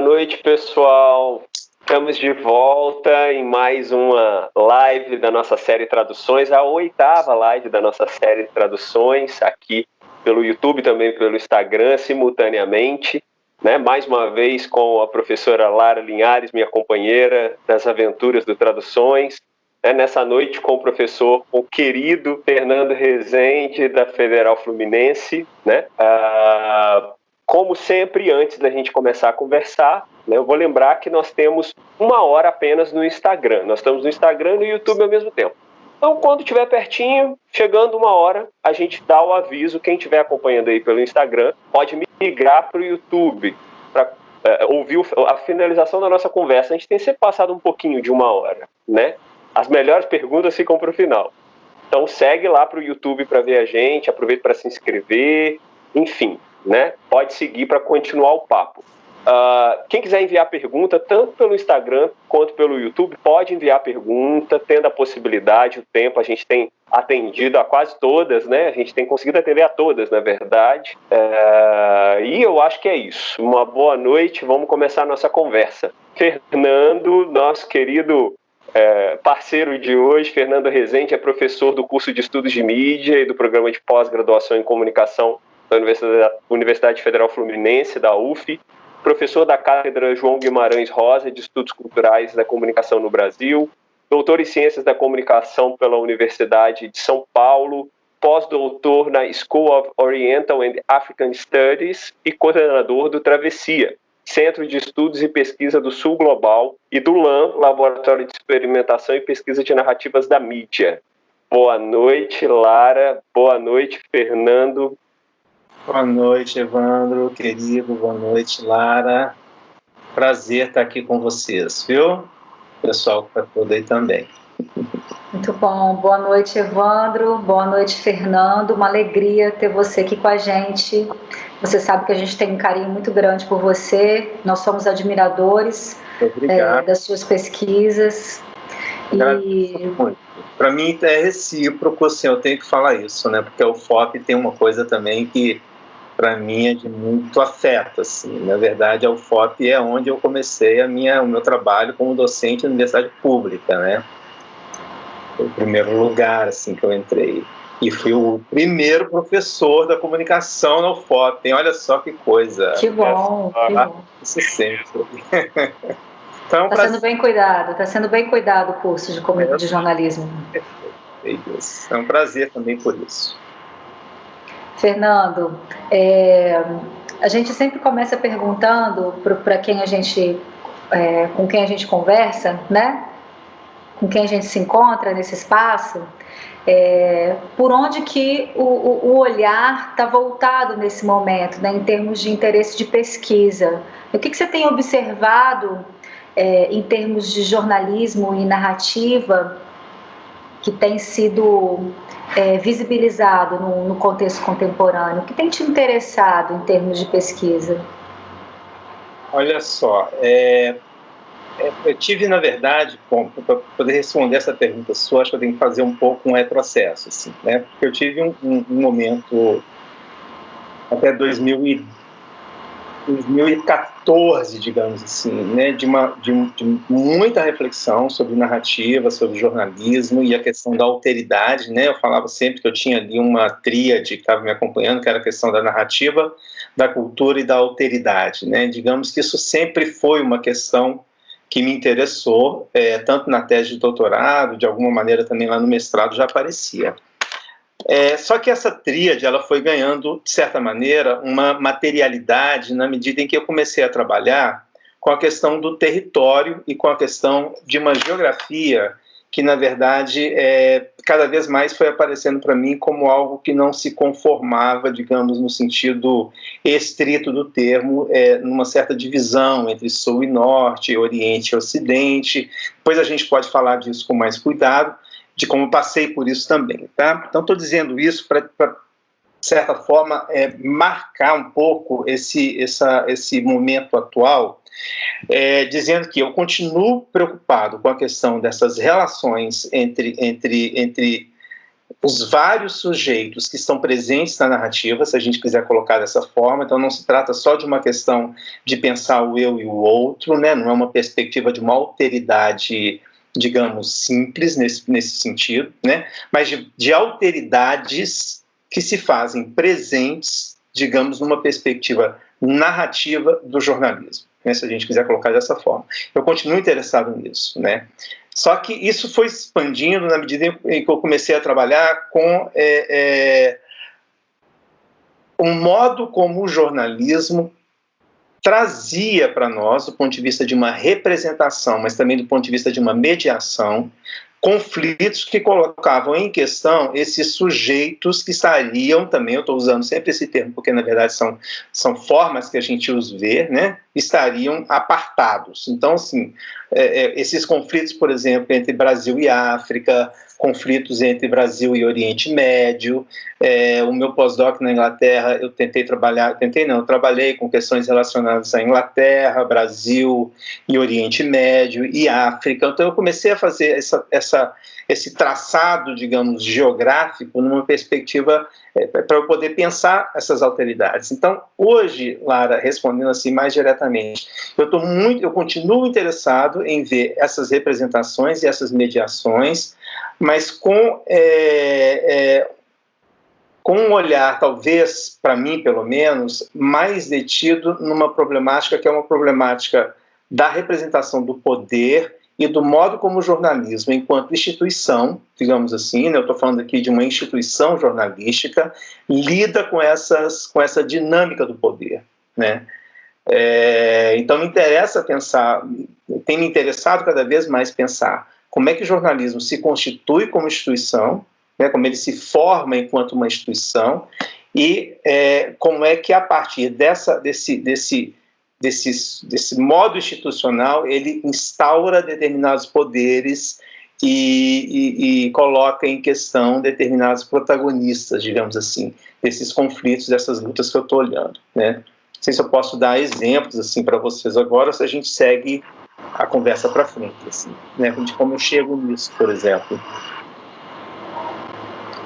noite, pessoal. Estamos de volta em mais uma live da nossa série Traduções, a 8ª live da nossa série Traduções, aqui pelo YouTube, também pelo Instagram, simultaneamente, né? Mais uma vez com a professora Lara Linhares, minha companheira das aventuras do Traduções, né? Nessa noite com o querido Fernando Rezende, da Federal Fluminense, né? Como sempre, antes da gente começar a conversar, né, eu vou lembrar que nós temos 1 hora apenas no Instagram. Nós estamos no Instagram e no YouTube ao mesmo tempo. Então, quando estiver pertinho, chegando 1 hora, a gente dá o aviso. Quem estiver acompanhando aí pelo Instagram pode migrar para o YouTube para ouvir a finalização da nossa conversa. A gente tem sempre passado um pouquinho de 1 hora, né? As melhores perguntas ficam para o final. Então, segue lá para o YouTube para ver a gente, aproveita para se inscrever, enfim, né? Pode seguir para continuar o papo. Quem quiser enviar pergunta, tanto pelo Instagram quanto pelo YouTube, pode enviar pergunta, tendo a possibilidade, o tempo, a gente tem atendido a quase todas, né? A gente tem conseguido atender a todas, na verdade. E eu acho que é isso. Uma boa noite, vamos começar a nossa conversa. Fernando, nosso querido parceiro de hoje, Fernando Rezende, é professor do curso de Estudos de Mídia e do programa de pós-graduação em Comunicação da Universidade Federal Fluminense, da UF, professor da Cátedra João Guimarães Rosa de Estudos Culturais da Comunicação no Brasil, doutor em Ciências da Comunicação pela Universidade de São Paulo, pós-doutor na School of Oriental and African Studies e coordenador do Travessia, Centro de Estudos e Pesquisa do Sul Global, e do LAM, Laboratório de Experimentação e Pesquisa de Narrativas da Mídia. Boa noite, Lara. Boa noite, Fernando. Boa noite, Evandro, querido. Boa noite, Lara. Prazer estar aqui com vocês, viu? O pessoal que está todo aí também. Muito bom. Boa noite, Evandro. Boa noite, Fernando. Uma alegria ter você aqui com a gente. Você sabe que a gente tem um carinho muito grande por você. Nós somos admiradores das suas pesquisas. Muito. Para mim é recíproco, assim, eu tenho que falar isso, né? Porque o FOP tem uma coisa também que para mim é de muito afeto, assim. Na verdade, a UFOP é onde eu comecei o meu trabalho como docente na universidade pública, né? Foi o primeiro lugar, assim, que eu entrei. E fui o primeiro professor da comunicação na UFOP, hein? Olha só que coisa. Que bom, que bom. Isso sempre. Então, está sendo bem cuidado, está sendo bem cuidado o curso de jornalismo. É um prazer também por isso. Fernando, a gente sempre começa perguntando para quem a gente, com quem a gente conversa, né? Com quem a gente se encontra nesse espaço, por onde que o olhar está voltado nesse momento, né, em termos de interesse de pesquisa. O que você tem observado em termos de jornalismo e narrativa que tem sido visibilizado no contexto contemporâneo? O que tem te interessado em termos de pesquisa? Olha só, eu tive, na verdade, para poder responder essa pergunta sua, acho que eu tenho que fazer um pouco um retrocesso, assim, né? Porque eu tive um momento até 2014, digamos assim, né, de muita reflexão sobre narrativa, sobre jornalismo e a questão da alteridade, né? Eu falava sempre que eu tinha ali uma tríade que estava me acompanhando, que era a questão da narrativa, da cultura e da alteridade, né? Digamos que isso sempre foi uma questão que me interessou, tanto na tese de doutorado, de alguma maneira também lá no mestrado já aparecia. Só que essa tríade ela foi ganhando, de certa maneira, uma materialidade na medida em que eu comecei a trabalhar com a questão do território e com a questão de uma geografia que, na verdade, cada vez mais foi aparecendo para mim como algo que não se conformava, digamos, no sentido estrito do termo, numa certa divisão entre sul e norte, oriente e ocidente. Depois a gente pode falar disso com mais cuidado, de como passei por isso também, tá? Então, estou dizendo isso para, de certa forma, marcar um pouco esse momento atual, dizendo que eu continuo preocupado com a questão dessas relações entre os vários sujeitos que estão presentes na narrativa, se a gente quiser colocar dessa forma. Então não se trata só de uma questão de pensar o eu e o outro, né? Não é uma perspectiva de uma alteridade, digamos, simples nesse sentido, né? Mas de alteridades que se fazem presentes, digamos, numa perspectiva narrativa do jornalismo, né? Se a gente quiser colocar dessa forma. Eu continuo interessado nisso, né? Só que isso foi expandindo na medida em que eu comecei a trabalhar com o modo como o jornalismo trazia para nós, do ponto de vista de uma representação, mas também do ponto de vista de uma mediação, conflitos que colocavam em questão esses sujeitos que estariam também, eu estou usando sempre esse termo, porque na verdade são formas que a gente os vê, né, estariam apartados. Então, assim, esses conflitos, por exemplo, entre Brasil e África, conflitos entre Brasil e Oriente Médio. O meu pós-doc na Inglaterra, eu trabalhei com questões relacionadas à Inglaterra, Brasil e Oriente Médio e África. Então eu comecei a fazer esse traçado, digamos, geográfico numa perspectiva para eu poder pensar essas alteridades. Então, hoje, Lara, respondendo assim mais diretamente, eu continuo interessado em ver essas representações e essas mediações, mas com um olhar, talvez, para mim, pelo menos, mais detido numa problemática que é uma problemática da representação do poder e do modo como o jornalismo, enquanto instituição, digamos assim, né, eu estou falando aqui de uma instituição jornalística, lida com essa dinâmica do poder, né? Então me interessa pensar, tem me interessado cada vez mais pensar como é que o jornalismo se constitui como instituição, né, como ele se forma enquanto uma instituição, e como é que a partir desse modo institucional ele instaura determinados poderes e coloca em questão determinados protagonistas, digamos assim, desses conflitos, dessas lutas que eu estou olhando, né? Não sei se eu posso dar exemplos assim para vocês agora, ou se a gente segue a conversa para frente, assim, né? De como eu chego nisso, por exemplo.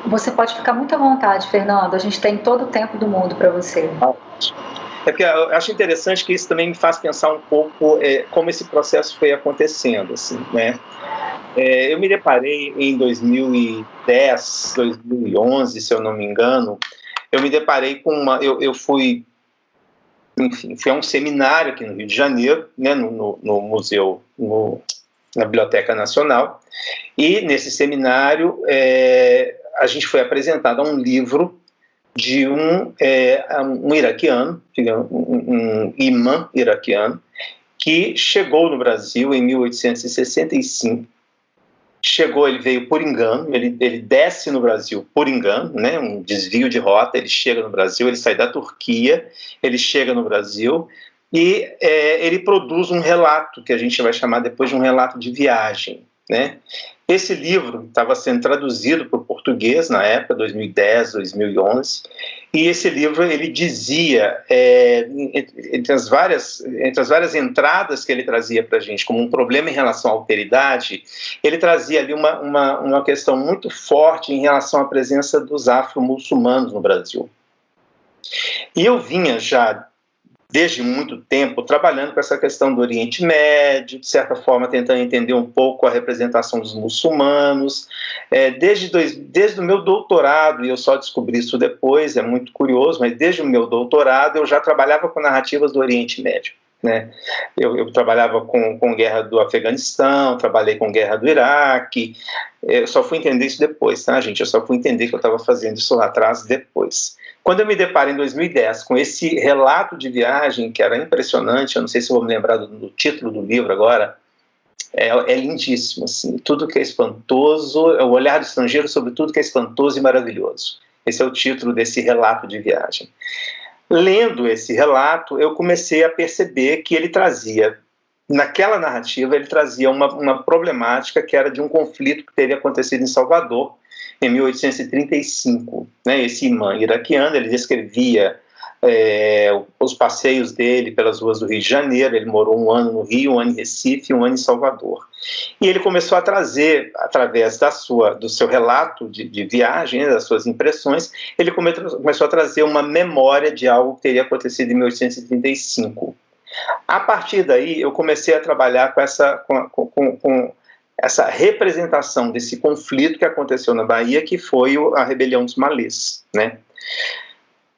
Você pode ficar muito à vontade, Fernando. A gente tem todo o tempo do mundo para você. Porque eu acho interessante que isso também me faz pensar um pouco como esse processo foi acontecendo, assim, né? Eu me deparei em 2010, 2011, se eu não me engano, eu me deparei com eu fui a um seminário aqui no Rio de Janeiro, né, no museu, na Biblioteca Nacional, e nesse seminário a gente foi apresentado a um livro de um iraquiano, um imã iraquiano, que chegou no Brasil em 1865. Ele veio por engano, ele desce no Brasil por engano, né, um desvio de rota, ele chega no Brasil, ele sai da Turquia, ele chega no Brasil e ele produz um relato, que a gente vai chamar depois de um relato de viagem, né? Esse livro estava sendo traduzido para o português na época, 2010, 2011, e esse livro ele dizia, entre as várias entradas que ele trazia para a gente como um problema em relação à alteridade, ele trazia ali uma questão muito forte em relação à presença dos afro-muçulmanos no Brasil. E eu vinha já desde muito tempo trabalhando com essa questão do Oriente Médio, de certa forma tentando entender um pouco a representação dos muçulmanos, desde o meu doutorado, e eu só descobri isso depois, é muito curioso, mas desde o meu doutorado eu já trabalhava com narrativas do Oriente Médio, né? Eu trabalhava com guerra do Afeganistão, trabalhei com guerra do Iraque, eu só fui entender isso depois, tá, gente? Eu só fui entender que eu estava fazendo isso lá atrás depois. Quando eu me deparo em 2010 com esse relato de viagem, que era impressionante, eu não sei se eu vou me lembrar do título do livro agora, é lindíssimo, assim, tudo que é espantoso, é o olhar do estrangeiro sobre tudo que é espantoso e maravilhoso. Esse é o título desse relato de viagem. Lendo esse relato, eu comecei a perceber que ele trazia, naquela narrativa, ele trazia uma problemática que era de um conflito que teria acontecido em Salvador, em 1835, né? Esse imã iraquiano, ele descrevia os passeios dele pelas ruas do Rio de Janeiro. Ele morou um ano no Rio, um ano em Recife, um ano em Salvador. E ele começou a trazer, através do seu relato de viagem, das suas impressões, ele começou a trazer uma memória de algo que teria acontecido em 1835. A partir daí, eu comecei a trabalhar com essa representação desse conflito que aconteceu na Bahia, que foi a rebelião dos Malês, né?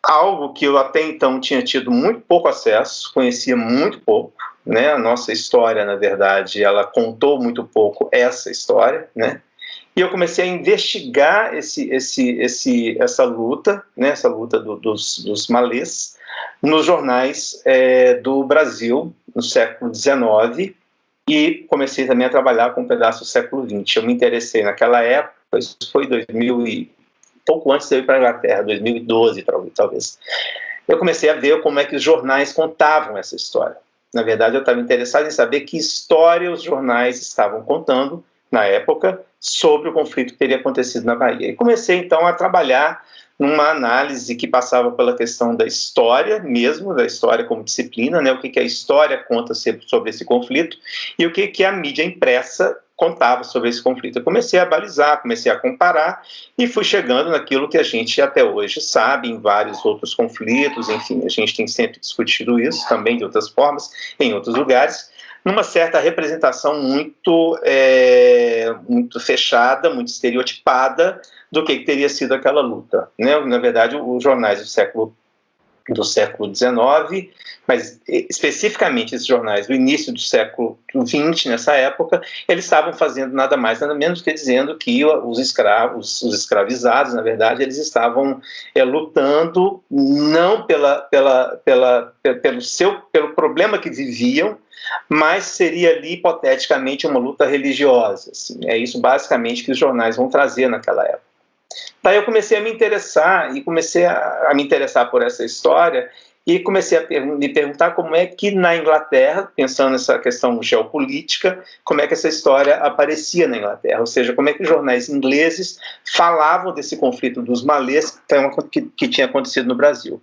Algo que eu até então tinha tido muito pouco acesso, conhecia muito pouco, né? A nossa história, na verdade, ela contou muito pouco essa história, né? E eu comecei a investigar essa luta, né? Essa luta dos Malês, nos jornais do Brasil, no século XIX, e comecei também a trabalhar com um pedaço do século XX. Eu me interessei naquela época, isso foi 2000 e pouco antes de eu ir para a Inglaterra, 2012 talvez. Eu comecei a ver como é que os jornais contavam essa história. Na verdade, eu estava interessado em saber que história os jornais estavam contando, na época, sobre o conflito que teria acontecido na Bahia. E comecei, então, a trabalhar numa análise que passava pela questão da história mesmo, da história como disciplina, né? O que a história conta sobre esse conflito e o que a mídia impressa contava sobre esse conflito. Eu comecei a balizar, comecei a comparar e fui chegando naquilo que a gente até hoje sabe em vários outros conflitos, enfim, a gente tem sempre discutido isso também de outras formas, em outros lugares, numa certa representação muito fechada, muito estereotipada do que teria sido aquela luta, né? Na verdade, os jornais do século XIX, mas especificamente esses jornais do início do século XX, nessa época, eles estavam fazendo nada mais, nada menos que dizendo que os escravizados, na verdade, eles estavam lutando não pelo problema que viviam, mas seria ali, hipoteticamente, uma luta religiosa. Assim. É isso, basicamente, que os jornais vão trazer naquela época. Daí eu comecei a me interessar, por essa história, e comecei a me perguntar como é que na Inglaterra, pensando nessa questão geopolítica, como é que essa história aparecia na Inglaterra, ou seja, como é que os jornais ingleses falavam desse conflito dos Malês que tinha acontecido no Brasil.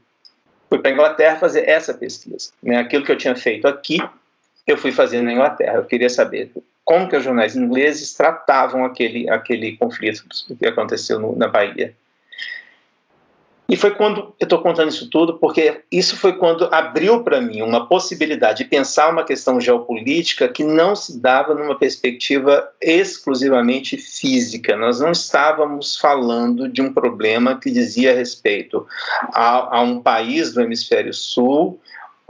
Fui para a Inglaterra fazer essa pesquisa, né? Aquilo que eu tinha feito aqui, eu fui fazer na Inglaterra. Eu queria saber como que os jornais ingleses tratavam aquele conflito que aconteceu na Bahia. E foi quando, eu estou contando isso tudo, porque isso foi quando abriu para mim uma possibilidade de pensar uma questão geopolítica que não se dava numa perspectiva exclusivamente física. Nós não estávamos falando de um problema que dizia respeito a um país do hemisfério sul,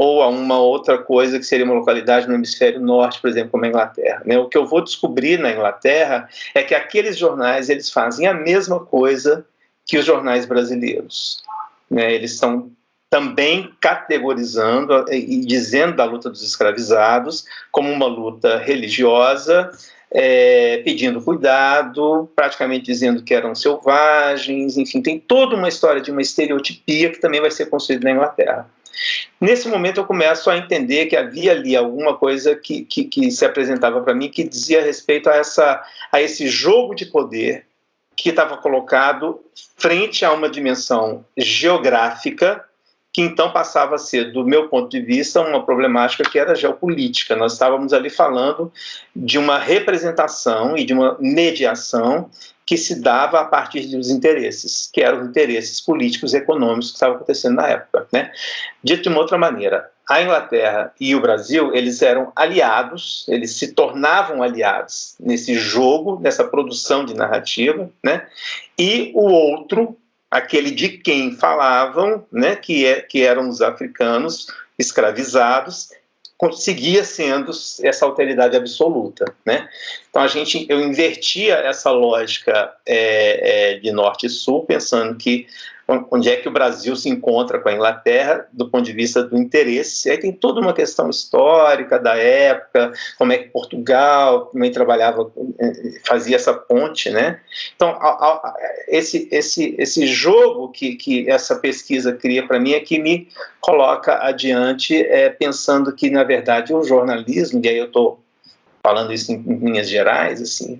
ou a uma outra coisa que seria uma localidade no hemisfério norte, por exemplo, como a Inglaterra. O que eu vou descobrir na Inglaterra é que aqueles jornais eles fazem a mesma coisa que os jornais brasileiros. Eles estão também categorizando e dizendo da luta dos escravizados como uma luta religiosa, pedindo cuidado, praticamente dizendo que eram selvagens, enfim, tem toda uma história de uma estereotipia que também vai ser construída na Inglaterra. Nesse momento eu começo a entender que havia ali alguma coisa que se apresentava para mim que dizia respeito a esse jogo de poder que estava colocado frente a uma dimensão geográfica que então passava a ser, do meu ponto de vista, uma problemática que era geopolítica. Nós estávamos ali falando de uma representação e de uma mediação que se dava a partir dos interesses, que eram os interesses políticos e econômicos que estavam acontecendo na época. Dito de uma outra maneira, a Inglaterra e o Brasil, eles eram aliados, eles se tornavam aliados nesse jogo, nessa produção de narrativa, e o outro, aquele de quem falavam, que eram os africanos escravizados, seguia sendo essa alteridade absoluta. Então eu invertia essa lógica de norte e sul, pensando que onde é que o Brasil se encontra com a Inglaterra do ponto de vista do interesse. Aí tem toda uma questão histórica da época, como é que Portugal também trabalhava, fazia essa ponte, Então, esse jogo que essa pesquisa cria para mim é que me coloca adiante, pensando que, na verdade, o jornalismo, e aí eu estou falando isso em linhas gerais, assim,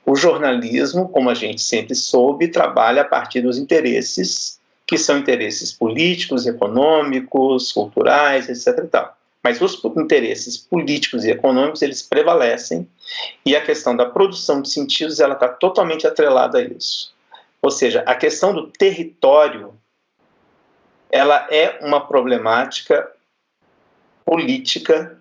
O jornalismo, como a gente sempre soube, trabalha a partir dos interesses que são interesses políticos, econômicos, culturais, etc. e tal. Mas os interesses políticos e econômicos, eles prevalecem, e a questão da produção de sentidos, ela está totalmente atrelada a isso. Ou seja, a questão do território, ela é uma problemática política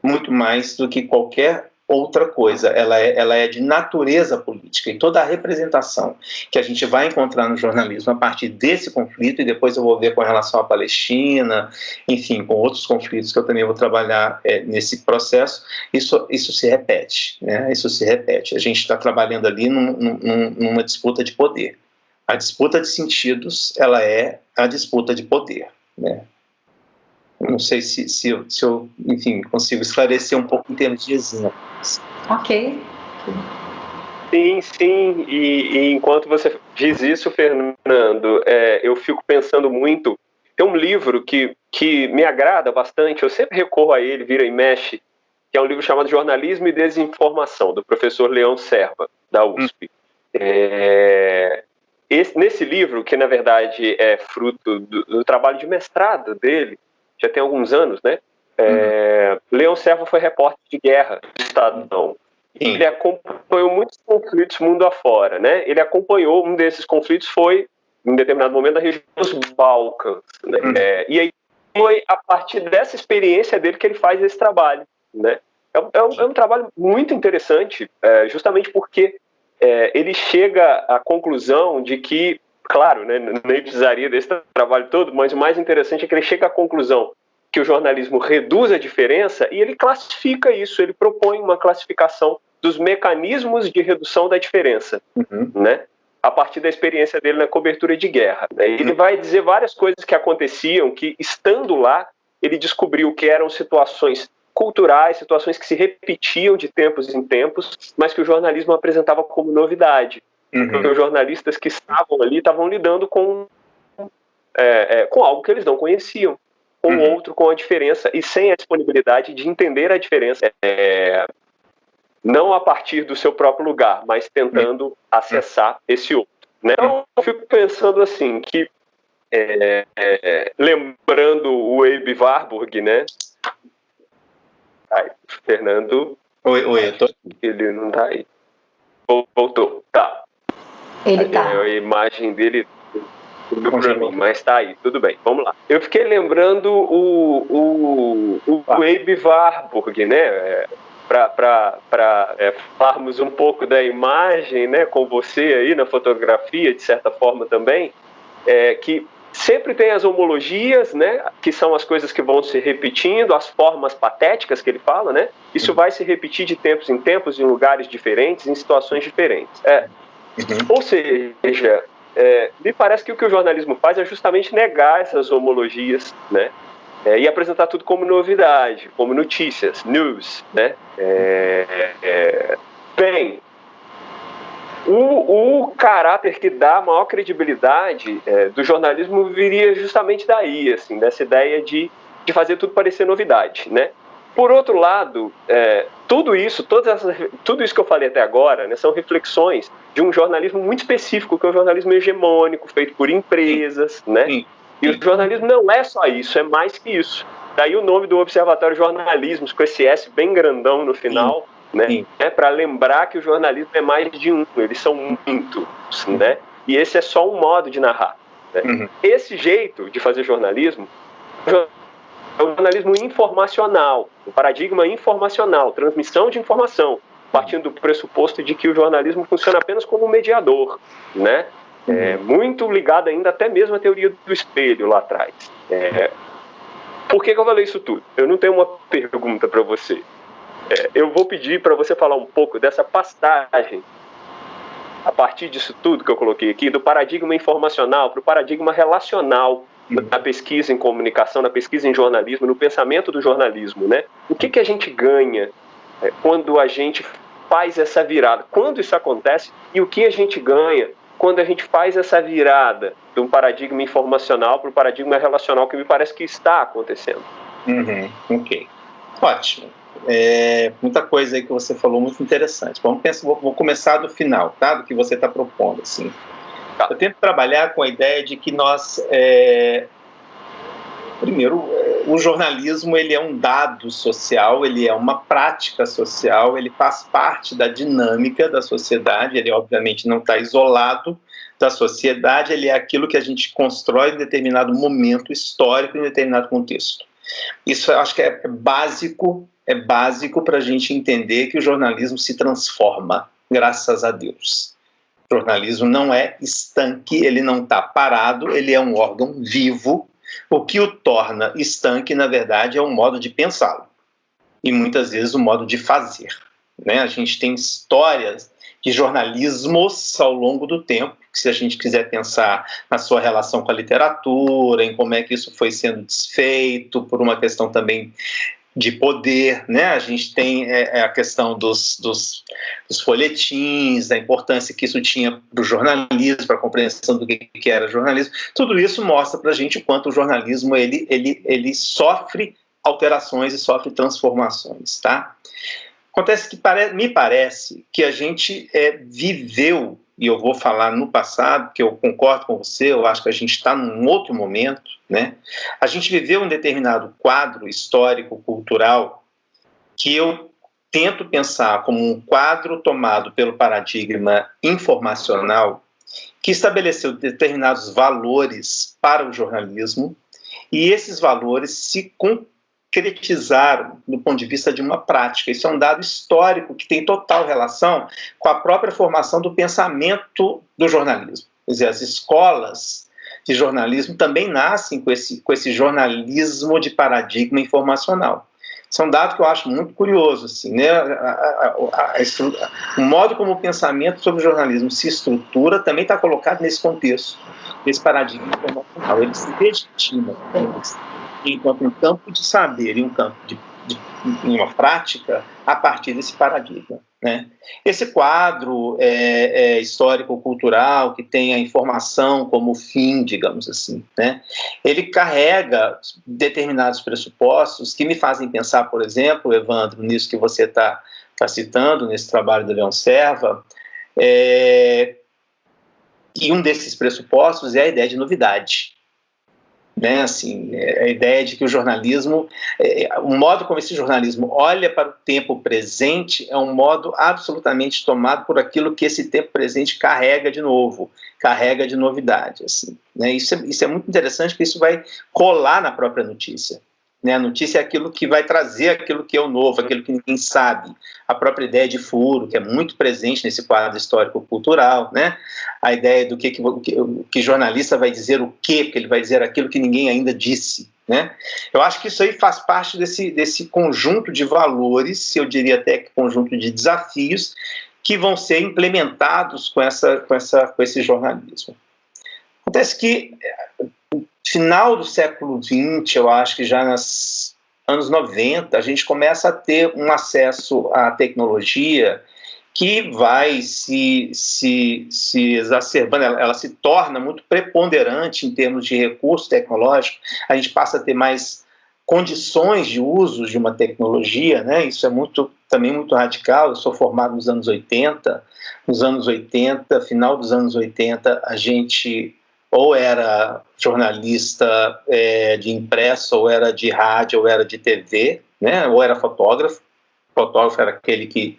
muito mais do que qualquer outra coisa. Ela é de natureza política, e toda a representação que a gente vai encontrar no jornalismo a partir desse conflito, e depois eu vou ver com relação à Palestina, enfim, com outros conflitos que eu também vou trabalhar nesse processo, isso se repete, né? Isso se repete. A gente está trabalhando ali numa disputa de poder. A disputa de sentidos, ela é a disputa de poder, né? Não sei se eu, enfim, consigo esclarecer um pouco em termos de exemplos. Ok. Sim. E enquanto você diz isso, Fernando, eu fico pensando muito. Tem um livro que me agrada bastante, eu sempre recorro a ele, vira e mexe, que é um livro chamado Jornalismo e Desinformação, do professor Leão Serva, da USP. Nesse livro, que na verdade é fruto do trabalho de mestrado dele, já tem alguns anos, né? Leão Serva foi repórter de guerra do Estadão. Ele acompanhou muitos conflitos mundo afora, né? Ele acompanhou, um desses conflitos foi, em determinado momento, na região dos Balcãs, né? E aí foi a partir dessa experiência dele que ele faz esse trabalho, né? É um trabalho muito interessante, justamente porque ele chega à conclusão de que, claro, né, nem precisaria desse trabalho todo, mas o mais interessante é que ele chega à conclusão que o jornalismo reduz a diferença, e ele classifica isso, ele propõe uma classificação dos mecanismos de redução da diferença, né, a partir da experiência dele na cobertura de guerra. Né? Ele vai dizer várias coisas que aconteciam, que estando lá, ele descobriu que eram situações culturais, situações que se repetiam de tempos em tempos, mas que o jornalismo apresentava como novidade. Porque os jornalistas que estavam ali estavam lidando com algo que eles não conheciam, com o outro, com a diferença, e sem a disponibilidade de entender a diferença, não a partir do seu próprio lugar, mas tentando acessar esse outro. Né? Então, eu fico pensando assim, que lembrando o Abe Warburg, né? Fernando. Oi, eu tô aqui. Ele não tá aí. Voltou. Tá. Ele tá. A imagem dele subiu pra mim, mas tá aí, tudo bem. Vamos lá. Eu fiquei lembrando o Abe Warburg, né? Para falarmos um pouco da imagem, né, com você aí na fotografia, de certa forma também, que sempre tem as homologias, né, que são as coisas que vão se repetindo, as formas patéticas que ele fala, né, isso vai se repetir de tempos em tempos, em lugares diferentes, em situações diferentes. Ou seja, me parece que o que o jornalismo faz é justamente negar essas homologias, né, e apresentar tudo como novidade, como notícias, news, né. Bem, o caráter que dá maior credibilidade do jornalismo viria justamente daí, assim, dessa ideia de fazer tudo parecer novidade, né? Por outro lado, tudo isso que eu falei até agora, né, são reflexões de um jornalismo muito específico, que é o jornalismo hegemônico, feito por empresas, né? E o jornalismo não é só isso, é mais que isso. Daí o nome do Observatório Jornalismos, com esse S bem grandão no final, né? Para lembrar que o jornalismo é mais de um, eles são muitos, né? E esse é só um modo de narrar. Né? Esse jeito de fazer jornalismo é o jornalismo informacional, o paradigma informacional, transmissão de informação, partindo do pressuposto de que o jornalismo funciona apenas como um mediador, né? Muito ligado ainda até mesmo à teoria do espelho lá atrás. Por que eu falei isso tudo? Eu não tenho uma pergunta para você. Eu vou pedir para você falar um pouco dessa passagem, a partir disso tudo que eu coloquei aqui, do paradigma informacional para o paradigma relacional na pesquisa em comunicação, na pesquisa em jornalismo, no pensamento do jornalismo, né? O que a gente ganha quando a gente faz essa virada? Quando isso acontece e o que a gente ganha quando a gente faz essa virada de um paradigma informacional para o paradigma relacional, que me parece que está acontecendo? Ok. Ótimo. Muita coisa aí que você falou, muito interessante. Vou começar do final, tá? Do que você está propondo, assim. Eu tento trabalhar com a ideia de que nós, primeiro, o jornalismo ele é um dado social, ele é uma prática social, ele faz parte da dinâmica da sociedade, ele obviamente não está isolado da sociedade, ele é aquilo que a gente constrói em determinado momento histórico, em determinado contexto. Isso eu acho que é básico para a gente entender que o jornalismo se transforma, graças a Deus. O jornalismo não é estanque, ele não está parado, ele é um órgão vivo. O que o torna estanque, na verdade, é um modo de pensá-lo. E muitas vezes o modo de fazer. Né? A gente tem histórias de jornalismos ao longo do tempo, que se a gente quiser pensar na sua relação com a literatura, em como é que isso foi sendo desfeito, por uma questão também de poder, né? A gente tem a questão dos folhetins, da importância que isso tinha para o jornalismo, para a compreensão do que era jornalismo. Tudo isso mostra para a gente o quanto o jornalismo ele sofre alterações e sofre transformações, tá? Acontece que me parece que a gente viveu, e eu vou falar no passado, que eu concordo com você, eu acho que a gente está num outro momento, né? A gente viveu um determinado quadro histórico, cultural, que eu tento pensar como um quadro tomado pelo paradigma informacional, que estabeleceu determinados valores para o jornalismo, e esses valores se concretizaram do ponto de vista de uma prática. Isso é um dado histórico que tem total relação com a própria formação do pensamento do jornalismo. Quer dizer, as escolas de jornalismo também nascem com esse jornalismo de paradigma informacional. Isso é um dado que eu acho muito curioso, assim, né? O modo como o pensamento sobre o jornalismo se estrutura também está colocado nesse contexto, nesse paradigma informacional. Ele se legitima enquanto um campo de saber e um campo de uma prática a partir desse paradigma, né? Esse quadro histórico-cultural que tem a informação como fim, digamos assim, né? Ele carrega determinados pressupostos que me fazem pensar, por exemplo, Evandro, nisso que você está citando, nesse trabalho do Leon Serva, e um desses pressupostos é a ideia de novidade. Né, assim, a ideia de que o jornalismo, o modo como esse jornalismo olha para o tempo presente é um modo absolutamente tomado por aquilo que esse tempo presente carrega de novo, carrega de novidade. Assim, né? Isso é muito interessante, porque isso vai colar na própria notícia. Né? A notícia é aquilo que vai trazer aquilo que é o novo, aquilo que ninguém sabe. A própria ideia de furo, que é muito presente nesse quadro histórico-cultural, né? A ideia do que jornalista vai dizer o quê, porque ele vai dizer aquilo que ninguém ainda disse. Né? Eu acho que isso aí faz parte desse conjunto de valores, eu diria até que conjunto de desafios, que vão ser implementados com esse jornalismo. Acontece que final do século XX, eu acho que já nos anos 90, a gente começa a ter um acesso à tecnologia que vai se exacerbando, ela se torna muito preponderante em termos de recurso tecnológico, a gente passa a ter mais condições de uso de uma tecnologia, né? Isso é também muito radical. Eu sou formado nos anos 80, final dos anos 80, a gente ou era jornalista de impresso, ou era de rádio, ou era de TV, né? Ou era fotógrafo. O fotógrafo era aquele que,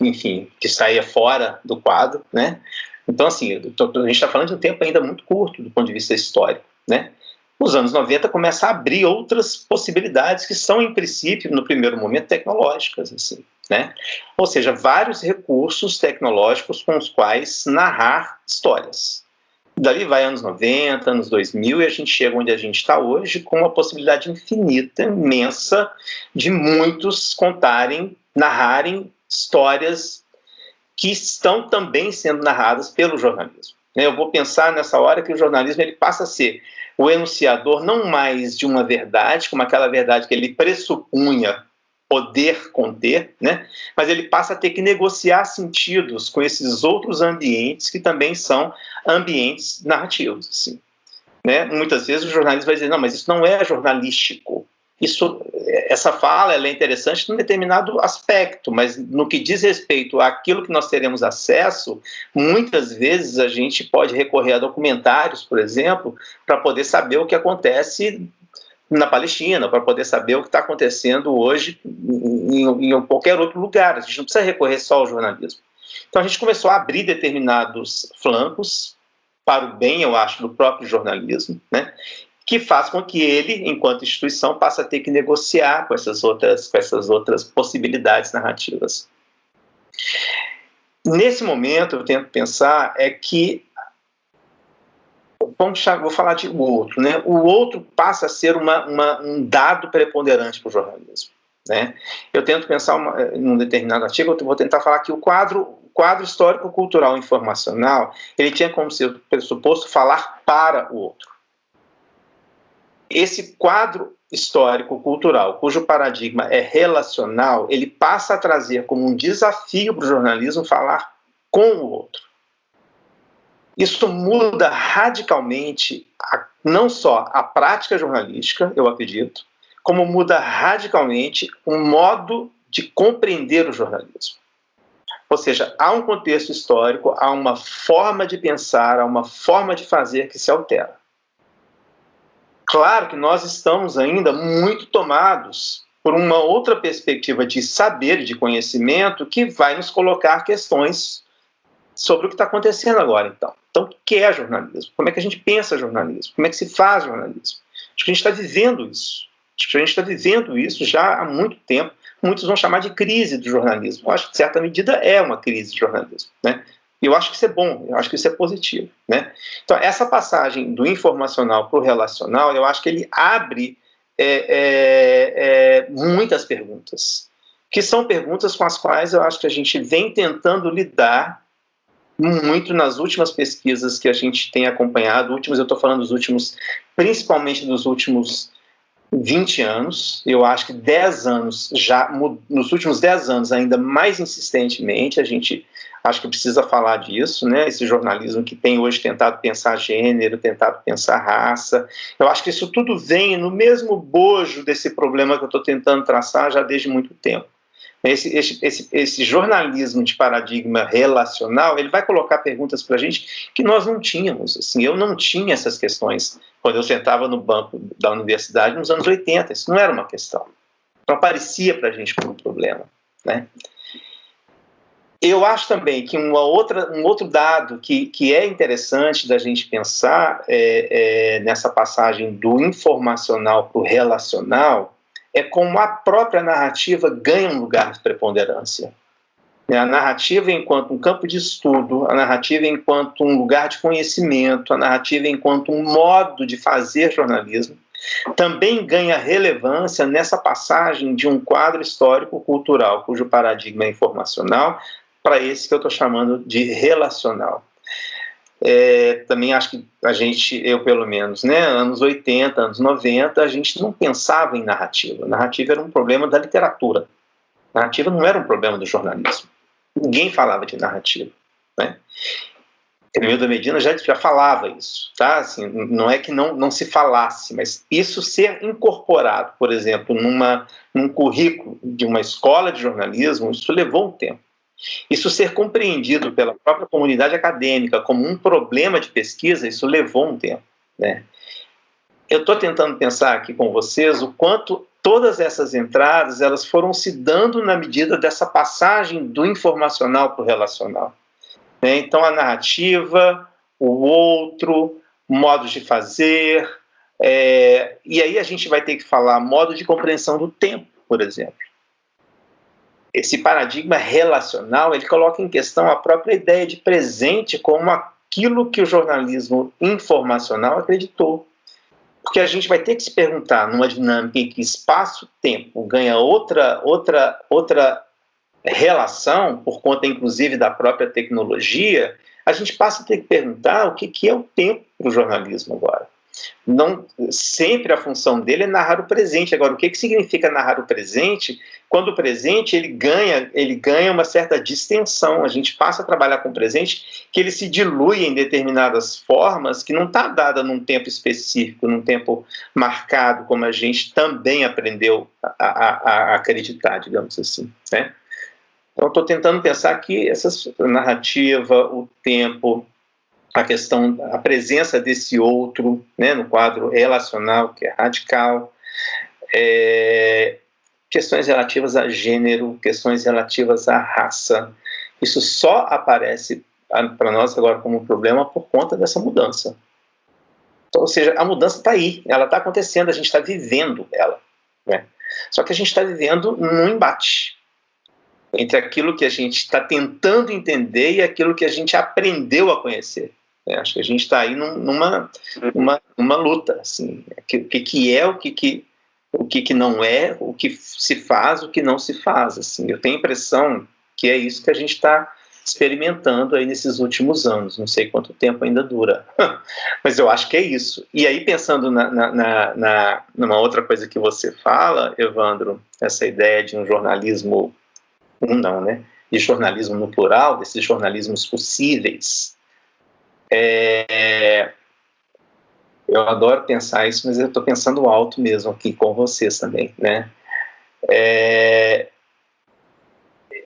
enfim, que saía fora do quadro, né? Então, assim, a gente está falando de um tempo ainda muito curto do ponto de vista histórico, né? Nos anos 90 começa a abrir outras possibilidades que são, em princípio, no primeiro momento, tecnológicas, assim, né? Ou seja, vários recursos tecnológicos com os quais narrar histórias. Dali vai anos 90, anos 2000, e a gente chega onde a gente está hoje, com uma possibilidade infinita, imensa, de muitos narrarem histórias que estão também sendo narradas pelo jornalismo. Eu vou pensar nessa hora que o jornalismo ele passa a ser o enunciador não mais de uma verdade, como aquela verdade que ele pressupunha poder conter, né? Mas ele passa a ter que negociar sentidos com esses outros ambientes que também são ambientes narrativos. Assim, né? Muitas vezes o jornalista vai dizer, não, mas isso não é jornalístico, Essa fala ela é interessante num determinado aspecto, mas no que diz respeito àquilo que nós teremos acesso, muitas vezes a gente pode recorrer a documentários, por exemplo, para poder saber o que acontece na Palestina, para poder saber o que está acontecendo hoje em qualquer outro lugar. A gente não precisa recorrer só ao jornalismo. Então a gente começou a abrir determinados flancos para o bem, eu acho, do próprio jornalismo, né? Que faz com que ele, enquanto instituição, passe a ter que negociar com essas outras possibilidades narrativas. Nesse momento, eu tento pensar que vou falar de o outro, né? O outro passa a ser um dado preponderante para o jornalismo, né? Eu tento pensar num determinado artigo, eu vou tentar falar que o quadro histórico-cultural informacional, ele tinha como seu pressuposto falar para o outro. Esse quadro histórico-cultural, cujo paradigma é relacional, ele passa a trazer como um desafio para o jornalismo falar com o outro. Isso muda radicalmente não só a prática jornalística, eu acredito, como muda radicalmente o modo de compreender o jornalismo. Ou seja, há um contexto histórico, há uma forma de pensar, há uma forma de fazer que se altera. Claro que nós estamos ainda muito tomados por uma outra perspectiva de saber, de conhecimento, que vai nos colocar questões sobre o que está acontecendo agora, então. Então, o que é jornalismo? Como é que a gente pensa jornalismo? Como é que se faz jornalismo? Acho que a gente está vivendo isso. Acho que a gente está vivendo isso já há muito tempo. Muitos vão chamar de crise do jornalismo. Eu acho que, em certa medida, é uma crise de jornalismo, né? E eu acho que isso é bom, eu acho que isso é positivo, né? Então, essa passagem do informacional para o relacional, eu acho que ele abre muitas perguntas, que são perguntas com as quais eu acho que a gente vem tentando lidar muito nas últimas pesquisas que a gente tem acompanhado. Eu estou falando dos últimos, principalmente dos últimos 20 anos, eu acho que 10 anos, nos últimos 10 anos ainda mais insistentemente, a gente acho que precisa falar disso, né? Esse jornalismo que tem hoje tentado pensar gênero, tentado pensar raça, eu acho que isso tudo vem no mesmo bojo desse problema que eu estou tentando traçar já desde muito tempo. Esse jornalismo de paradigma relacional, ele vai colocar perguntas para a gente que nós não tínhamos. Assim, eu não tinha essas questões quando eu sentava no banco da universidade nos anos 80. Isso não era uma questão. Não aparecia para a gente como um problema, né? Eu acho também que um outro dado que é interessante da gente pensar nessa passagem do informacional para o relacional é como a própria narrativa ganha um lugar de preponderância. A narrativa enquanto um campo de estudo, a narrativa enquanto um lugar de conhecimento, a narrativa enquanto um modo de fazer jornalismo, também ganha relevância nessa passagem de um quadro histórico-cultural, cujo paradigma é informacional, para esse que eu estou chamando de relacional. Também acho que eu pelo menos, né, anos 80, anos 90, a gente não pensava em narrativa. Narrativa era um problema da literatura. Narrativa não era um problema do jornalismo. Ninguém falava de narrativa, né? Cremilda Medina já falava isso, tá? Assim, não é que não se falasse, mas isso ser incorporado, por exemplo, num currículo de uma escola de jornalismo, isso levou um tempo. Isso ser compreendido pela própria comunidade acadêmica como um problema de pesquisa, isso levou um tempo, né? Eu estou tentando pensar aqui com vocês o quanto todas essas entradas elas foram se dando na medida dessa passagem do informacional para o relacional, né? Então a narrativa, o outro, modos de fazer, e aí a gente vai ter que falar modo de compreensão do tempo, por exemplo. Esse paradigma relacional, ele coloca em questão a própria ideia de presente como aquilo que o jornalismo informacional acreditou. Porque a gente vai ter que se perguntar, numa dinâmica em que espaço-tempo ganha outra relação, por conta inclusive da própria tecnologia, a gente passa a ter que perguntar o que é o tempo para o jornalismo agora. não sempre a função dele é narrar o presente. Agora, o que significa narrar o presente? Quando o presente ele ganha uma certa distensão. A gente passa a trabalhar com o presente, que ele se dilui em determinadas formas que não está dada num tempo específico, num tempo marcado, como a gente também aprendeu a acreditar, digamos assim, né? Então, estou tentando pensar aqui essa narrativa, o tempo, a questão, a presença desse outro, né, no quadro relacional, que é radical, questões relativas a gênero, questões relativas à raça. Isso só aparece para nós agora como problema por conta dessa mudança. Então, ou seja, a mudança está aí, ela está acontecendo, a gente está vivendo ela, né? Só que a gente está vivendo num embate entre aquilo que a gente está tentando entender e aquilo que a gente aprendeu a conhecer. Acho que a gente está aí numa luta, assim, o que é, o que não é, o que se faz, o que não se faz. Assim. Eu tenho a impressão que é isso que a gente está experimentando aí nesses últimos anos. Não sei quanto tempo ainda dura, mas eu acho que é isso. E aí, pensando numa outra coisa que você fala, Evandro, essa ideia de um jornalismo, de jornalismo no plural, desses jornalismos possíveis. Eu adoro pensar isso, mas eu estou pensando alto mesmo aqui com vocês também, né?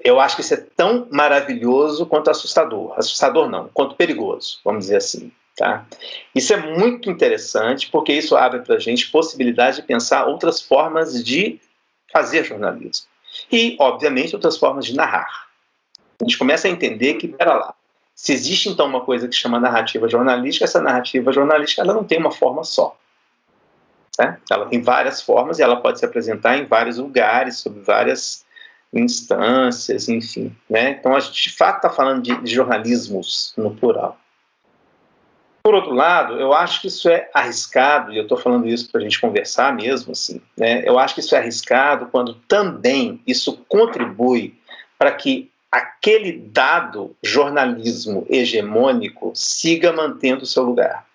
Eu acho que isso é tão maravilhoso quanto assustador. Assustador não, quanto perigoso, vamos dizer assim, tá? Isso é muito interessante porque isso abre para a gente possibilidade de pensar outras formas de fazer jornalismo. E, obviamente, outras formas de narrar. A gente começa a entender que, pera lá, se existe, então, uma coisa que chama narrativa jornalística, essa narrativa jornalística ela não tem uma forma só. Né? Ela tem várias formas e ela pode se apresentar em vários lugares, sob várias instâncias, enfim. Né? Então, a gente, de fato, está falando de jornalismos no plural. Por outro lado, eu acho que isso é arriscado, e eu estou falando isso para a gente conversar mesmo, assim, né? Eu acho que isso é arriscado quando também isso contribui para que aquele dado jornalismo hegemônico siga mantendo o seu lugar.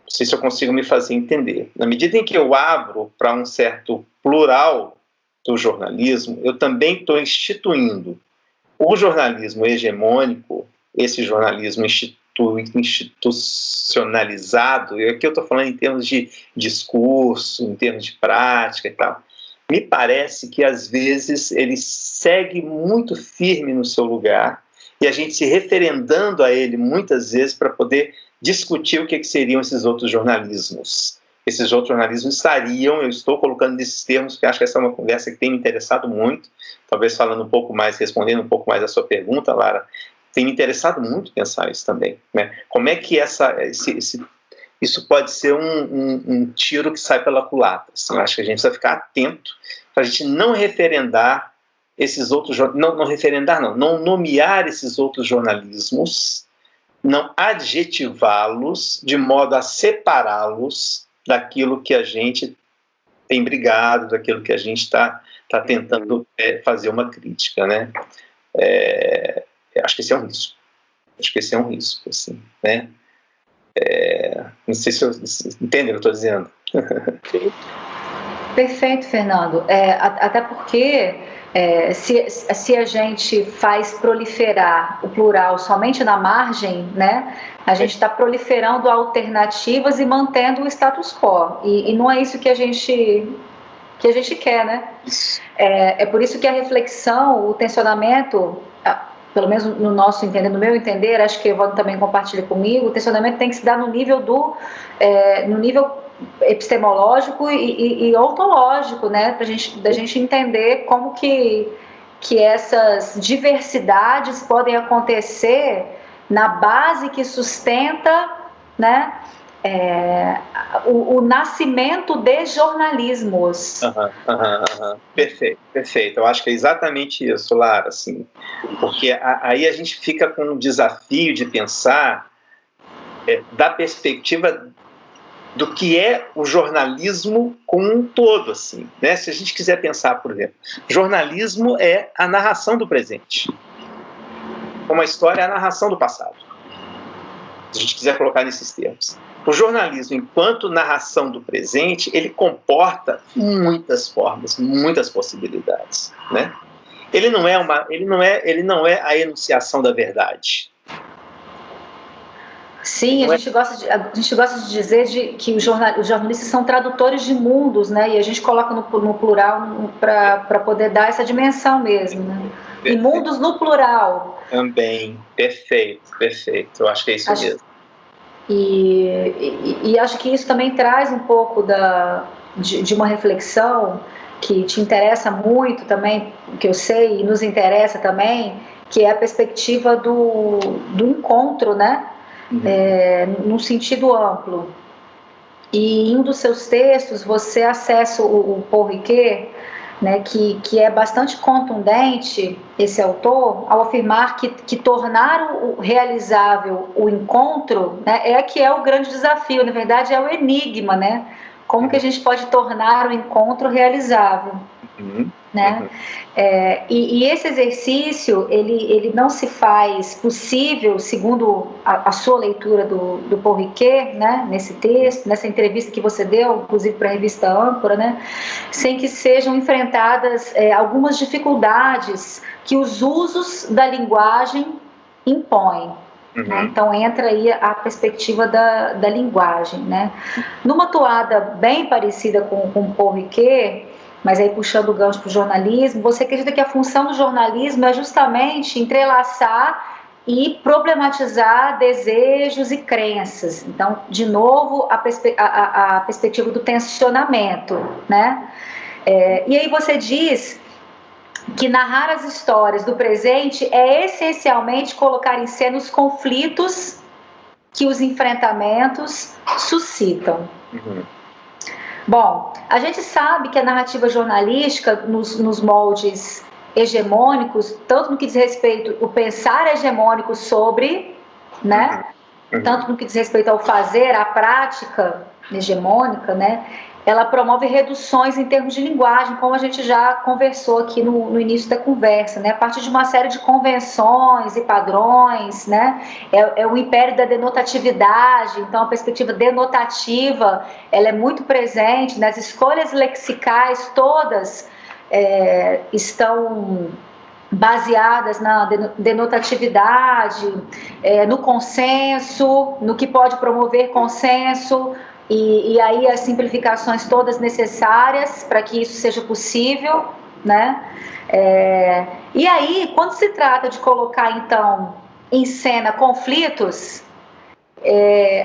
Não sei se eu consigo me fazer entender. Na medida em que eu abro para um certo plural do jornalismo, eu também estou instituindo o jornalismo hegemônico, esse jornalismo institucionalizado, e aqui eu estou falando em termos de discurso, em termos de prática e tal. Me parece que, às vezes, ele segue muito firme no seu lugar e a gente se referendando a ele, muitas vezes, para poder discutir o que seriam esses outros jornalismos. Esses outros jornalismos estariam, eu estou colocando nesses termos, porque acho que essa é uma conversa que tem me interessado muito, talvez falando um pouco mais, respondendo um pouco mais a sua pergunta, Lara, tem me interessado muito pensar isso também. Né? Como é que isso pode ser um tiro que sai pela culatra. Assim, eu acho que a gente precisa ficar atento para a gente não referendar esses outros... não nomear esses outros jornalismos, não adjetivá-los de modo a separá-los daquilo que a gente tem brigado, daquilo que a gente está tentando fazer uma crítica. Né? Acho que esse é um risco. Assim, né? Não sei se entende o que eu estou dizendo. Perfeito, Fernando. Até porque se a gente faz proliferar o plural somente na margem, né, a gente está proliferando alternativas e mantendo o status quo. E não é isso que a gente quer, né? É por isso que a reflexão, o tensionamento, pelo menos no nosso entender, no meu entender, acho que o Evandro também compartilha comigo, o tensionamento tem que se dar no nível no nível epistemológico e ontológico, né, da gente entender como que essas diversidades podem acontecer na base que sustenta, né, o nascimento de jornalismos. Perfeito. Eu acho que é exatamente isso, Lara, assim, porque aí a gente fica com um desafio de pensar da perspectiva do que é o jornalismo como um todo, assim, né? Se a gente quiser pensar, por exemplo, jornalismo é a narração do presente, uma história é a narração do passado, se a gente quiser colocar nesses termos. O jornalismo, enquanto narração do presente, ele comporta muitas formas, muitas possibilidades, né? Ele não é a enunciação da verdade. Sim, a gente gosta de dizer que os jornalistas são tradutores de mundos, né? E a gente coloca no plural para poder dar essa dimensão mesmo, né? E mundos no plural. Também, perfeito. Eu acho que é isso mesmo. E acho que isso também traz um pouco de uma reflexão que te interessa muito também, que eu sei e nos interessa também, que é a perspectiva do encontro, né? Num sentido amplo. E em um dos seus textos você acessa o Paul Ricoeur, né, que é bastante contundente, esse autor, ao afirmar que tornar realizável o encontro, né, que é o grande desafio, na verdade é o enigma, né? Como que a gente pode tornar o encontro realizável? Né? E esse exercício ele não se faz possível, segundo a sua leitura do Paul Ricoeur, né, nesse texto, nessa entrevista que você deu, inclusive para a revista Âncora, né, sem que sejam enfrentadas algumas dificuldades que os usos da linguagem impõem. Né? Então entra aí a perspectiva da linguagem, né? Numa toada bem parecida com Paul Ricoeur, mas aí puxando o gancho para o jornalismo, você acredita que a função do jornalismo é justamente entrelaçar e problematizar desejos e crenças. Então, de novo, a perspectiva do tensionamento, né? E aí você diz que narrar as histórias do presente é essencialmente colocar em cena os conflitos que os enfrentamentos suscitam. Bom, a gente sabe que a narrativa jornalística, nos moldes hegemônicos, tanto no que diz respeito ao pensar hegemônico sobre, né, tanto no que diz respeito ao fazer, à prática hegemônica, né, ela promove reduções em termos de linguagem, como a gente já conversou aqui no início da conversa, né? A partir de uma série de convenções e padrões, né? É o império da denotatividade, então a perspectiva denotativa, ela é muito presente, nas escolhas lexicais todas estão baseadas na denotatividade, no consenso, no que pode promover consenso, e aí as simplificações todas necessárias para que isso seja possível, né? E aí, quando se trata de colocar, então, em cena conflitos,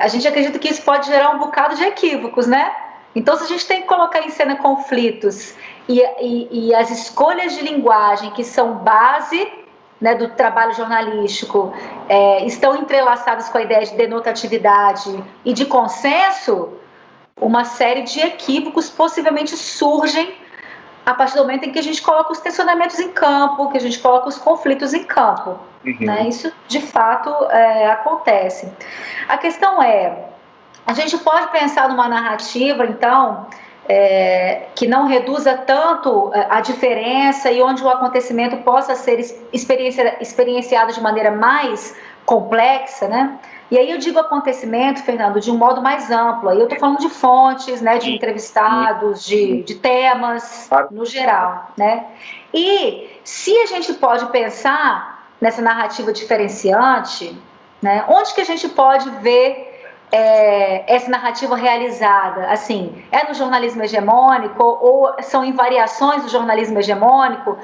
a gente acredita que isso pode gerar um bocado de equívocos, né? Então, se a gente tem que colocar em cena conflitos e as escolhas de linguagem que são base, né, do trabalho jornalístico, estão entrelaçadas com a ideia de denotatividade e de consenso, uma série de equívocos possivelmente surgem a partir do momento em que a gente coloca os tensionamentos em campo, que a gente coloca os conflitos em campo. Né? Isso, de fato, acontece. A questão a gente pode pensar numa narrativa, então, que não reduza tanto a diferença e onde o acontecimento possa ser experienciado de maneira mais complexa, né? E aí eu digo acontecimento, Fernando, de um modo mais amplo. Aí eu estou falando de fontes, né, de entrevistados, de temas no geral, né? E se a gente pode pensar nessa narrativa diferenciante, né, onde que a gente pode ver essa narrativa realizada? Assim, no jornalismo hegemônico ou são em variações do jornalismo hegemônico?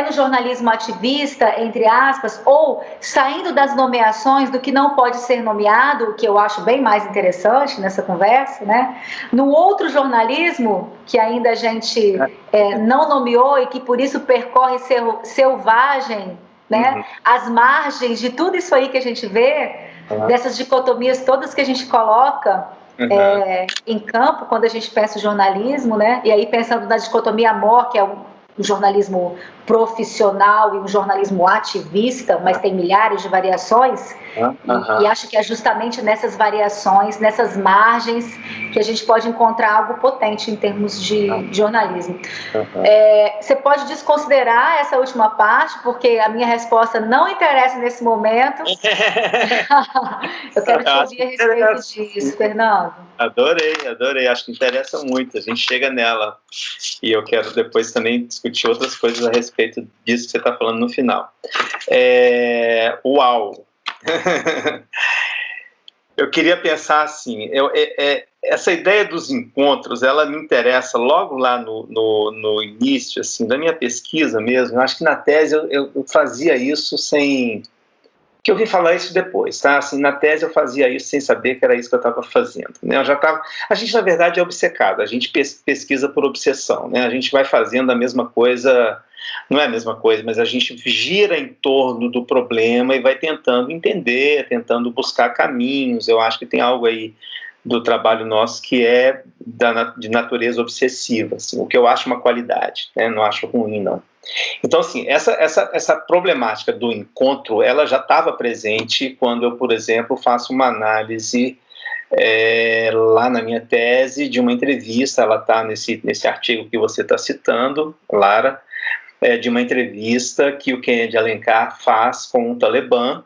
No jornalismo ativista, entre aspas, ou saindo das nomeações do que não pode ser nomeado, que eu acho bem mais interessante nessa conversa, né? No outro jornalismo que ainda a gente não nomeou e que por isso percorre selvagem, né? As margens de tudo isso aí que a gente vê, dessas dicotomias todas que a gente coloca em campo quando a gente pensa o jornalismo, né? E aí pensando na dicotomia amor, que é um jornalismo profissional e um jornalismo ativista, mas tem milhares de variações. E acho que é justamente nessas variações, nessas margens, que a gente pode encontrar algo potente em termos de jornalismo. Você pode desconsiderar essa última parte, porque a minha resposta não interessa nesse momento. Eu quero te ouvir a respeito disso, Fernando. Adorei, acho que interessa muito, a gente chega nela. E eu quero depois também discutir outras coisas a respeito disso que você está falando no final. Uau! Eu queria pensar assim, essa ideia dos encontros, ela me interessa logo lá no início, assim, da minha pesquisa mesmo. Eu acho que na tese eu fazia isso sem... que eu vim falar isso depois, tá? Assim, na tese eu fazia isso sem saber que era isso que eu estava fazendo, né? A gente, na verdade, é obcecado, a gente pesquisa por obsessão, né? A gente vai fazendo a mesma coisa, não é a mesma coisa, mas a gente gira em torno do problema e vai tentando entender, tentando buscar caminhos. Eu acho que tem algo aí do trabalho nosso que é de natureza obsessiva, assim, o que eu acho uma qualidade, né? Não acho ruim, não. Então, assim, essa problemática do encontro, ela já estava presente quando eu, por exemplo, faço uma análise lá na minha tese de uma entrevista, ela está nesse artigo que você está citando, Lara, de uma entrevista que o Kennedy Alencar faz com um talibã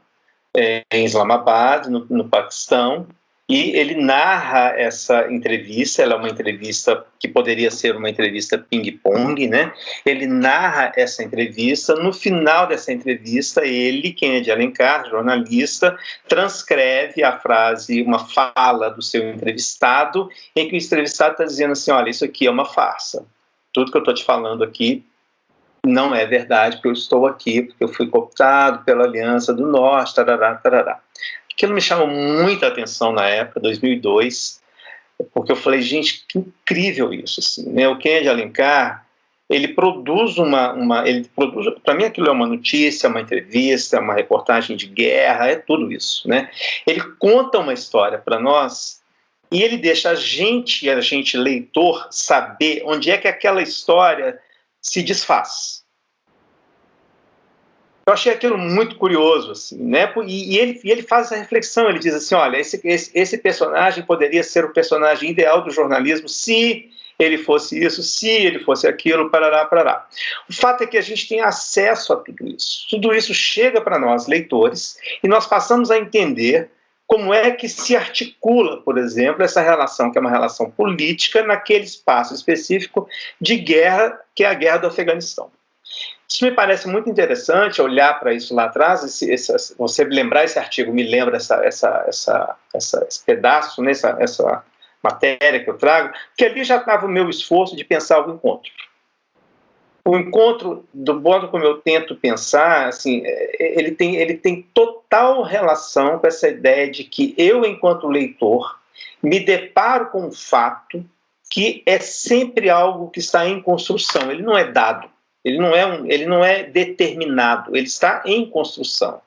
em Islamabad, no Paquistão, e ele narra essa entrevista. Ela é uma entrevista que poderia ser uma entrevista ping-pong, né? Ele narra essa entrevista. No final dessa entrevista, ele, Kennedy Alencar, jornalista, transcreve a frase, uma fala do seu entrevistado, em que o entrevistado está dizendo assim: olha, isso aqui é uma farsa. Tudo que eu estou te falando aqui não é verdade, porque eu estou aqui, porque eu fui cooptado pela Aliança do Norte, tarará, tarará. Aquilo me chamou muita atenção na época, 2002, porque eu falei, gente, que incrível isso, assim, né? O Kennedy Alencar, ele produz para mim aquilo é uma notícia, uma entrevista, uma reportagem de guerra, é tudo isso, né? Ele conta uma história para nós e ele deixa a gente leitor, saber onde é que aquela história se desfaz. Eu achei aquilo muito curioso, assim, né? E ele faz essa reflexão, ele diz assim, olha, esse personagem poderia ser o personagem ideal do jornalismo se ele fosse isso, se ele fosse aquilo, parará, parará. O fato é que a gente tem acesso a tudo isso chega para nós, leitores, e nós passamos a entender como é que se articula, por exemplo, essa relação, que é uma relação política, naquele espaço específico de guerra, que é a guerra do Afeganistão. Isso me parece muito interessante, olhar para isso lá atrás. Você lembrar esse artigo me lembra esse pedaço, né, essa matéria que eu trago, que ali já estava o meu esforço de pensar o encontro. O encontro, do modo como eu tento pensar, assim, ele tem total relação com essa ideia de que eu, enquanto leitor, me deparo com um fato que é sempre algo que está em construção, ele não é dado. Ele não é determinado, ele está em construção.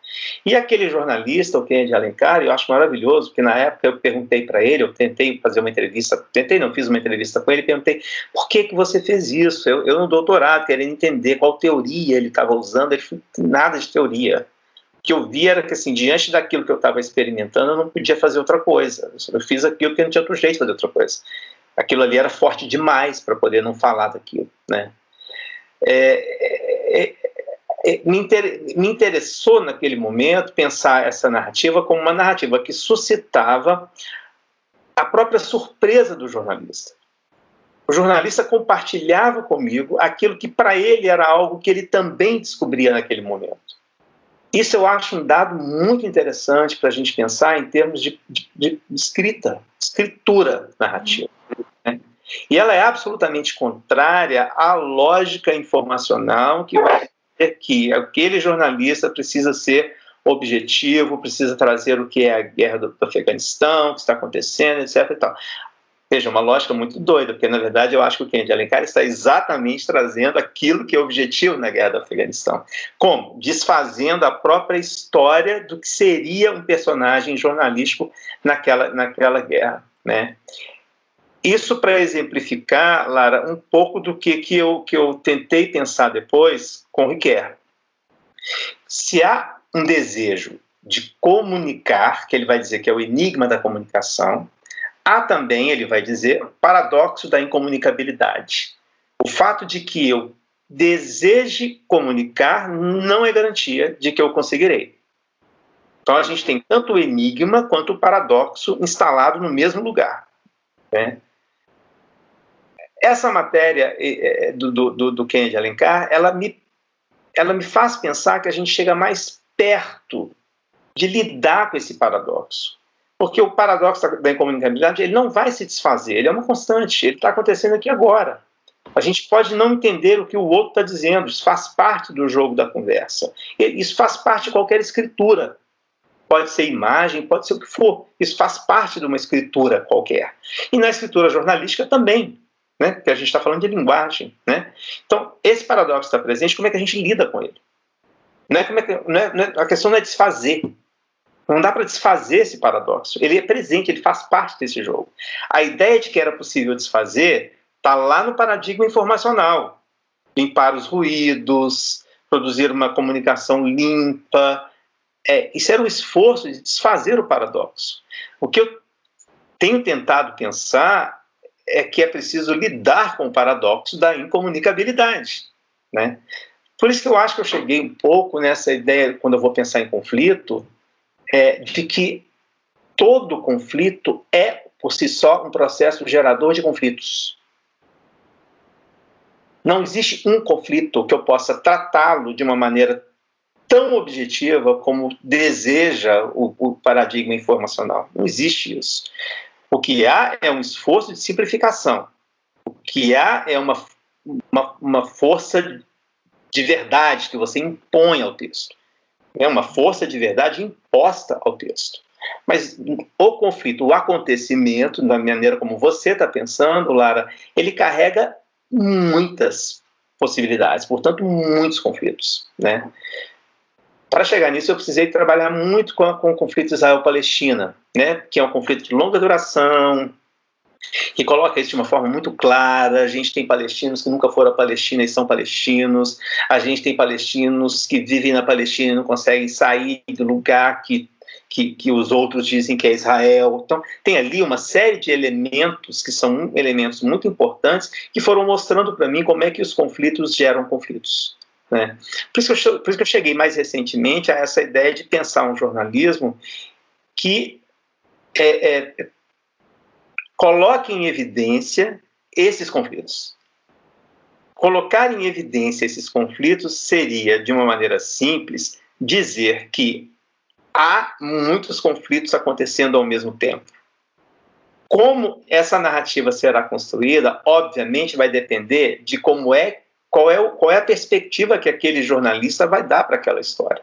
E aquele jornalista, o Kennedy Alencar, eu acho maravilhoso, porque na época eu perguntei para ele, eu tentei fazer uma entrevista, fiz uma entrevista com ele, perguntei, por que você fez isso? Eu no doutorado, querendo entender qual teoria ele estava usando. Ele falou, nada de teoria. O que eu vi era que, assim, diante daquilo que eu estava experimentando, eu não podia fazer outra coisa. Eu fiz aquilo porque não tinha outro jeito de fazer outra coisa. Aquilo ali era forte demais para poder não falar daquilo, né? Me interessou naquele momento pensar essa narrativa como uma narrativa que suscitava a própria surpresa do jornalista. O jornalista compartilhava comigo aquilo que para ele era algo que ele também descobria naquele momento. Isso eu acho um dado muito interessante para a gente pensar em termos de escritura narrativa, né? E ela é absolutamente contrária à lógica informacional que vai dizer que aquele jornalista precisa ser objetivo, precisa trazer o que é a guerra do Afeganistão, o que está acontecendo, etc. E tal. Veja, uma lógica muito doida, porque na verdade eu acho que o Kennedy Alencar está exatamente trazendo aquilo que é objetivo na guerra do Afeganistão. Como? Desfazendo a própria história do que seria um personagem jornalístico naquela guerra, né? Isso para exemplificar, Lara, um pouco do que eu tentei pensar depois com Riquet. Se há um desejo de comunicar, que ele vai dizer que é o enigma da comunicação. Há também, ele vai dizer, o paradoxo da incomunicabilidade. O fato de que eu deseje comunicar não é garantia de que eu conseguirei. Então a gente tem tanto o enigma quanto o paradoxo instalado no mesmo lugar, né? Essa matéria do Kennedy Alencar, ela me faz pensar que a gente chega mais perto de lidar com esse paradoxo. Porque o paradoxo da incomunicabilidade, ele não vai se desfazer, ele é uma constante, ele está acontecendo aqui agora. A gente pode não entender o que o outro está dizendo, isso faz parte do jogo da conversa. Isso faz parte de qualquer escritura. Pode ser imagem, pode ser o que for. Isso faz parte de uma escritura qualquer. E na escritura jornalística também, né? Porque a gente está falando de linguagem, né? Então, esse paradoxo está presente, como é que a gente lida com ele? A questão não é desfazer. Não dá para desfazer esse paradoxo. Ele é presente, ele faz parte desse jogo. A ideia de que era possível desfazer está lá no paradigma informacional. Limpar os ruídos, produzir uma comunicação limpa. Isso era o esforço de desfazer o paradoxo. O que eu tenho tentado pensar é que é preciso lidar com o paradoxo da incomunicabilidade, né? Por isso que eu acho que eu cheguei um pouco nessa ideia, quando eu vou pensar em conflito, de que todo conflito é, por si só, um processo gerador de conflitos. Não existe um conflito que eu possa tratá-lo de uma maneira tão objetiva como deseja o paradigma informacional. Não existe isso. O que há é um esforço de simplificação. O que há é uma força de verdade que você impõe ao texto. É uma força de verdade imposta ao texto. Mas o conflito, o acontecimento, da maneira como você está pensando, Lara, ele carrega muitas possibilidades, portanto, muitos conflitos, né? Para chegar nisso, eu precisei trabalhar muito com o conflito Israel-Palestina, né? Que é um conflito de longa duração, que coloca isso de uma forma muito clara. A gente tem palestinos que nunca foram à Palestina e são palestinos. A gente tem palestinos que vivem na Palestina e não conseguem sair do lugar que os outros dizem que é Israel. Então, tem ali uma série de elementos que são elementos muito importantes que foram mostrando para mim como é que os conflitos geram conflitos, né? Por isso que eu cheguei mais recentemente a essa ideia de pensar um jornalismo que coloque em evidência esses conflitos. Colocar em evidência esses conflitos seria, de uma maneira simples, dizer que há muitos conflitos acontecendo ao mesmo tempo. Como essa narrativa será construída, obviamente vai depender de qual é a perspectiva que aquele jornalista vai dar para aquela história.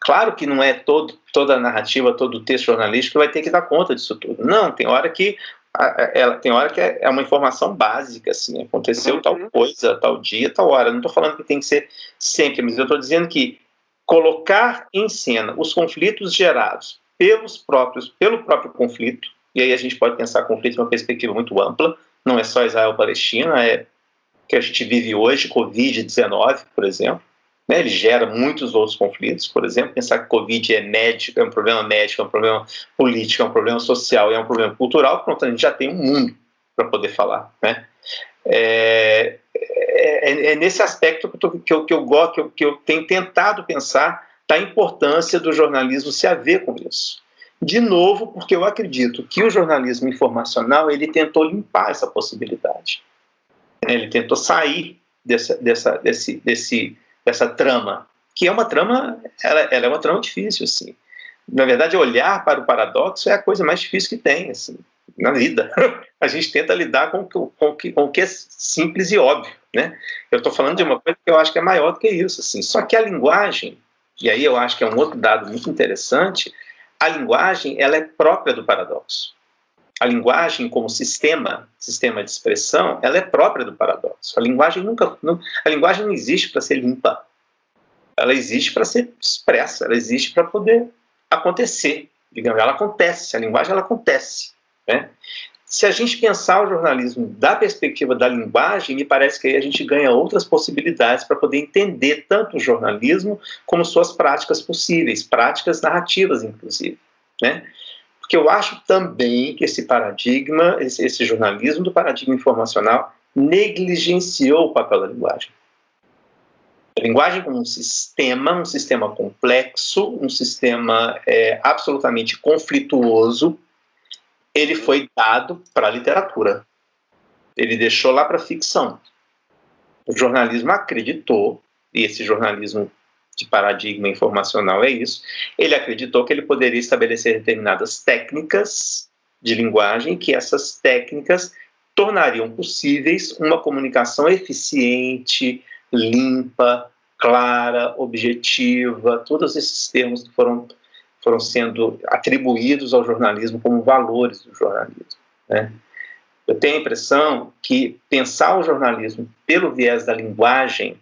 Claro que não é toda a narrativa, todo o texto jornalístico que vai ter que dar conta disso tudo. Não, tem hora que é uma informação básica, assim, aconteceu tal coisa, tal dia, tal hora. Não estou falando que tem que ser sempre, mas eu estou dizendo que colocar em cena os conflitos gerados pelo próprio conflito, e aí a gente pode pensar conflito de uma perspectiva muito ampla, não é só Israel-Palestina, é que a gente vive hoje, Covid-19, por exemplo, né? Ele gera muitos outros conflitos, por exemplo, pensar que Covid é um problema médico, é um problema político, é um problema social, é um problema cultural, pronto, a gente já tem um mundo para poder falar, né? Nesse aspecto que eu tenho tentado pensar da importância do jornalismo se haver com isso. De novo, porque eu acredito que o jornalismo informacional ele tentou limpar essa possibilidade. Ele tentou sair dessa trama, que é uma trama, ela é uma trama difícil, assim. Na verdade, olhar para o paradoxo é a coisa mais difícil que tem, assim, na vida. A gente tenta lidar com o que é simples e óbvio, né? Eu estou falando de uma coisa que eu acho que é maior do que isso, assim. Só que a linguagem, e aí eu acho que é um outro dado muito interessante, a linguagem ela é própria do paradoxo. A linguagem como sistema de expressão, ela é própria do paradoxo. A linguagem não existe para ser limpa. Ela existe para ser expressa, ela existe para poder acontecer. Digamos, ela acontece, a linguagem ela acontece, né? se a gente pensar o jornalismo da perspectiva da linguagem, me parece que aí a gente ganha outras possibilidades para poder entender tanto o jornalismo como suas práticas possíveis, práticas narrativas, inclusive, né? Porque eu acho também que esse paradigma, esse jornalismo do paradigma informacional, negligenciou o papel da linguagem. A linguagem como um sistema complexo, um sistema absolutamente conflituoso, ele foi dado para a literatura. Ele deixou lá para a ficção. O jornalismo acreditou, e esse jornalismo de paradigma informacional é isso, ele acreditou que ele poderia estabelecer determinadas técnicas de linguagem, que essas técnicas tornariam possíveis uma comunicação eficiente, limpa, clara, objetiva, todos esses termos que foram sendo atribuídos ao jornalismo como valores do jornalismo, né? Eu tenho a impressão que pensar o jornalismo pelo viés da linguagem,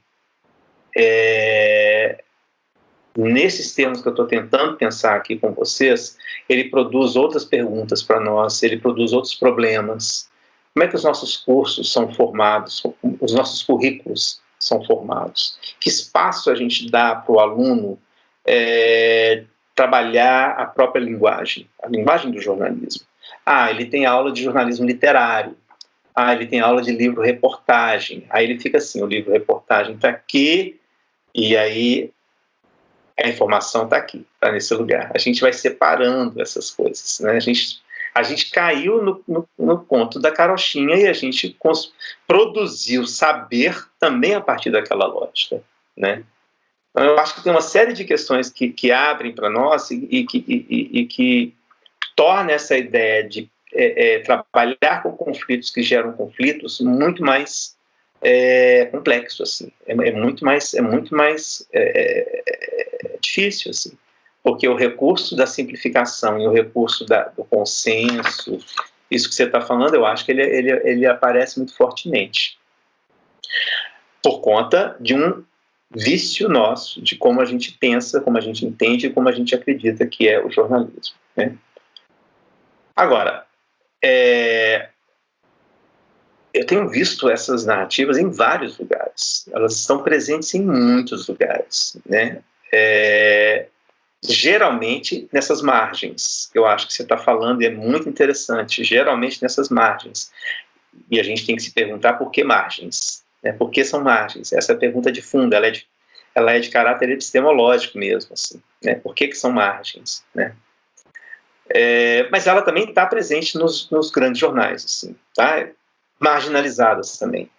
nesses termos que eu estou tentando pensar aqui com vocês, ele produz outras perguntas para nós, ele produz outros problemas. Como é que os nossos cursos são formados, os nossos currículos são formados? Que espaço a gente dá para o aluno trabalhar a própria linguagem, a linguagem do jornalismo? Ele tem aula de jornalismo literário. Ele tem aula de livro-reportagem. Aí ele fica assim, o livro-reportagem está aqui, e aí a informação está aqui, está nesse lugar. A gente vai separando essas coisas, né? A gente caiu no ponto da carochinha e a gente produziu saber também a partir daquela lógica, né? Então, eu acho que tem uma série de questões que abrem para nós e que torna essa ideia de trabalhar com conflitos que geram conflitos muito mais complexo, assim. É muito mais difícil, assim, porque o recurso da simplificação e o recurso do consenso, isso que você está falando, eu acho que ele aparece muito fortemente por conta de um vício nosso de como a gente pensa, como a gente entende e como a gente acredita que é o jornalismo, né? Agora, eu tenho visto essas narrativas em vários lugares. Elas estão presentes em muitos lugares, né? Geralmente nessas margens, que eu acho que você está falando e é muito interessante, geralmente nessas margens. E a gente tem que se perguntar por que margens, né? Por que são margens? Essa é a pergunta de fundo, ela é de caráter epistemológico mesmo, assim, né? Por que são margens, né? Mas ela também está presente nos grandes jornais, assim, tá? Marginalizadas também.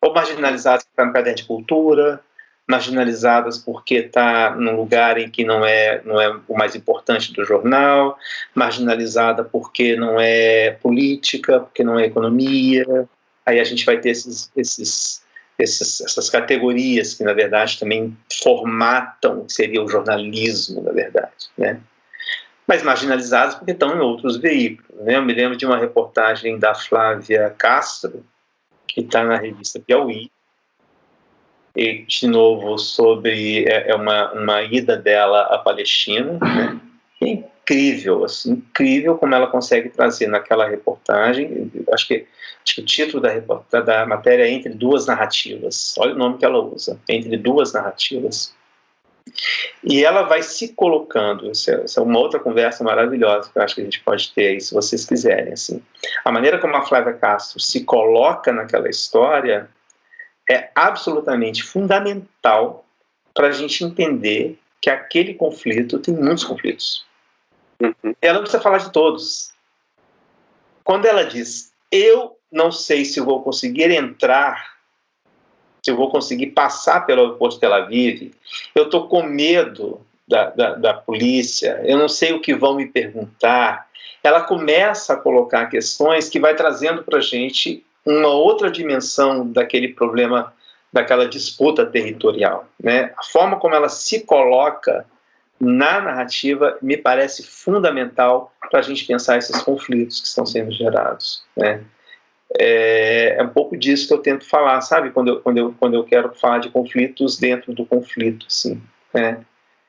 Ou marginalizadas porque está no caderno de cultura, marginalizadas porque está num lugar em que não é o mais importante do jornal, marginalizada porque não é política, porque não é economia. Aí a gente vai ter essas categorias que, na verdade, também formatam o que seria o jornalismo, na verdade, né? Mas marginalizadas porque estão em outros veículos, né? Eu me lembro de uma reportagem da Flávia Castro, que está na revista Piauí, e, de novo, sobre uma ida dela à Palestina, né? É incrível, assim, incrível como ela consegue trazer naquela reportagem. Acho que o título da matéria é Entre Duas Narrativas. Olha o nome que ela usa, Entre Duas Narrativas. E ela vai se colocando, essa é uma outra conversa maravilhosa que eu acho que a gente pode ter aí, se vocês quiserem, assim. A maneira como a Flávia Castro se coloca naquela história é absolutamente fundamental para a gente entender que aquele conflito tem muitos conflitos. Ela não precisa falar de todos. Quando ela diz, eu não sei se eu vou conseguir entrar, se eu vou conseguir passar pelo aeroporto de Tel Aviv, eu estou com medo da polícia, eu não sei o que vão me perguntar. Ela começa a colocar questões que vai trazendo para a gente uma outra dimensão daquele problema, daquela disputa territorial, né? A forma como ela se coloca na narrativa me parece fundamental para a gente pensar esses conflitos que estão sendo gerados, né? É um pouco disso que eu tento falar, sabe? Quando eu quero falar de conflitos dentro do conflito, assim, né?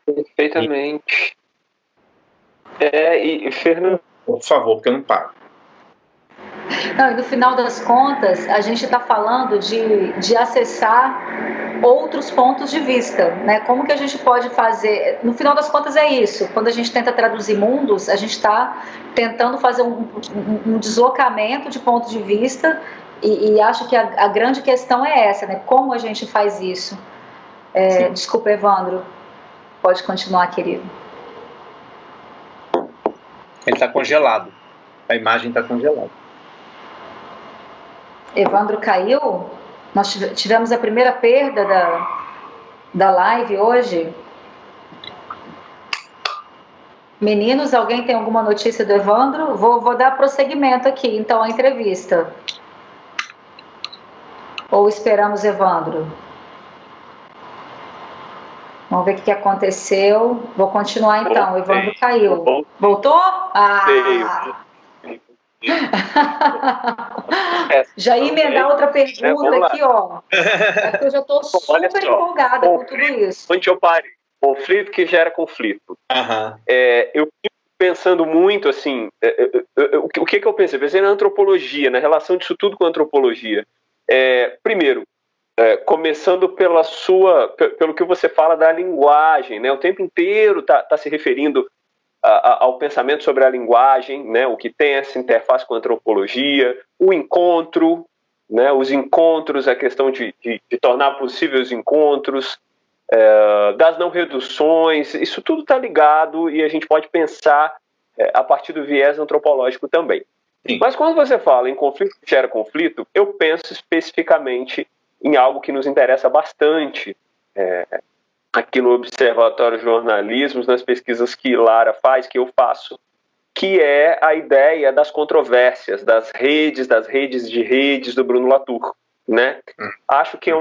Perfeitamente. E Fernando, por favor, porque eu não paro. Não, e no final das contas, a gente está falando de acessar outros pontos de vista, né? Como que a gente pode fazer? No final das contas é isso. Quando a gente tenta traduzir mundos, a gente está tentando fazer um deslocamento de ponto de vista e acho que a grande questão é essa, né? Como a gente faz isso? Desculpa, Evandro. Pode continuar, querido. Ele está congelado. A imagem está congelada. Evandro caiu? Nós tivemos a primeira perda da live hoje. Meninos, alguém tem alguma notícia do Evandro? Vou dar prosseguimento aqui, então, à entrevista. Ou esperamos Evandro? Vamos ver o que aconteceu. Vou continuar, então. O Evandro caiu. Voltou? Já ia emendar outra pergunta aqui, ó. É porque eu já estou super empolgada com tudo isso. Onde eu parei? Conflito que gera conflito. Eu fico pensando muito assim. O que eu pensei? Pensei na antropologia, na relação disso tudo com a antropologia. Primeiro, começando pelo que você fala da linguagem, né? O tempo inteiro tá se referindo ao pensamento sobre a linguagem, né? O que tem essa interface com a antropologia, o encontro, né? Os encontros, a questão de tornar possível os encontros, das não reduções, isso tudo está ligado e a gente pode pensar a partir do viés antropológico também. Sim. Mas quando você fala em conflito que gera conflito, eu penso especificamente em algo que nos interessa bastante aqui no Observatório de Jornalismo, nas pesquisas que Lara faz, que eu faço, que é a ideia das controvérsias, das redes de redes do Bruno Latour, né? Acho que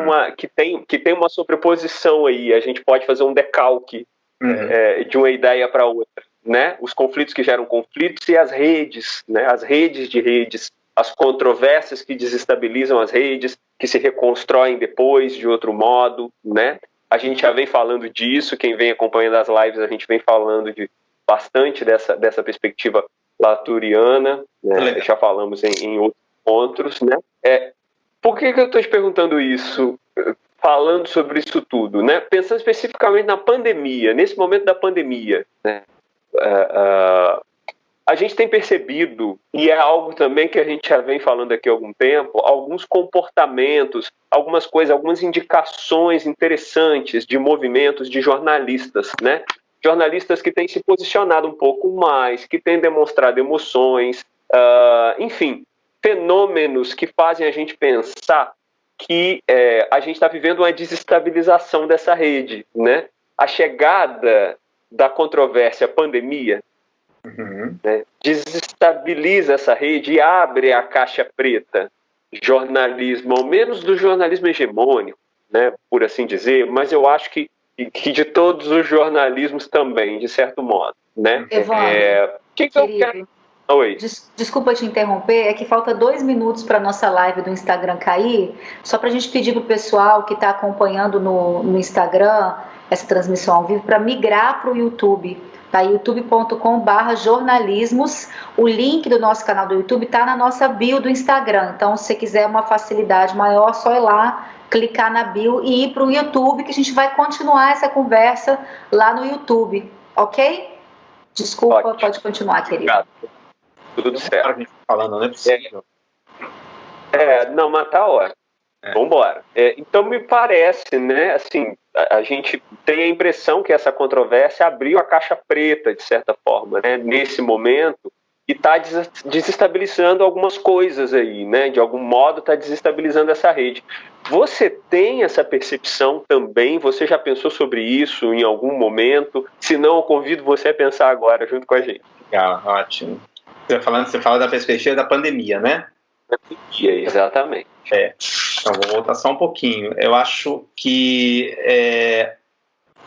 que tem uma sobreposição aí, a gente pode fazer um decalque de uma ideia para outra, né? Os conflitos que geram conflitos e as redes, né? As redes de redes, as controvérsias que desestabilizam as redes, que se reconstroem depois de outro modo, né? A gente já vem falando disso, quem vem acompanhando as lives, a gente vem falando bastante dessa perspectiva latouriana, né? Já falamos em outros encontros, né? Por que eu estou te perguntando isso, falando sobre isso tudo, né? Pensando especificamente na pandemia, nesse momento da pandemia, né? A gente tem percebido, e é algo também que a gente já vem falando aqui há algum tempo, alguns comportamentos, algumas coisas, algumas indicações interessantes de movimentos de jornalistas, né? Jornalistas que têm se posicionado um pouco mais, que têm demonstrado emoções, enfim, fenômenos que fazem a gente pensar que a gente está vivendo uma desestabilização dessa rede, né? A chegada da controvérsia pandemia né, desestabiliza essa rede e abre a caixa preta, jornalismo, ao menos do jornalismo hegemônico, né, por assim dizer, mas eu acho que de todos os jornalismos também, de certo modo, né? Evandro, que eu quero... Oi. Desculpa te interromper, é que falta 2 minutos para a nossa live do Instagram cair, só para a gente pedir para o pessoal que está acompanhando no Instagram essa transmissão ao vivo para migrar para o YouTube, tá? youtube.com/jornalismos. O link do nosso canal do YouTube está na nossa bio do Instagram, então se você quiser uma facilidade maior, só ir lá, clicar na bio e ir para o YouTube, que a gente vai continuar essa conversa lá no YouTube, ok? Desculpa, ótimo. Pode continuar, querido. Obrigado. Tudo certo. Falando, não é possível. Não, mas tá ótimo. Vamos embora. Então me parece, né, assim, a gente tem a impressão que essa controvérsia abriu a caixa preta, de certa forma, né, nesse momento, e está desestabilizando algumas coisas aí, né, de algum modo está desestabilizando essa rede. Você tem essa percepção também? Você já pensou sobre isso em algum momento? Se não, eu convido você a pensar agora, junto com a gente. Legal, ótimo. Você fala da perspectiva da pandemia, né? Exatamente. Então vou voltar só um pouquinho. Eu acho que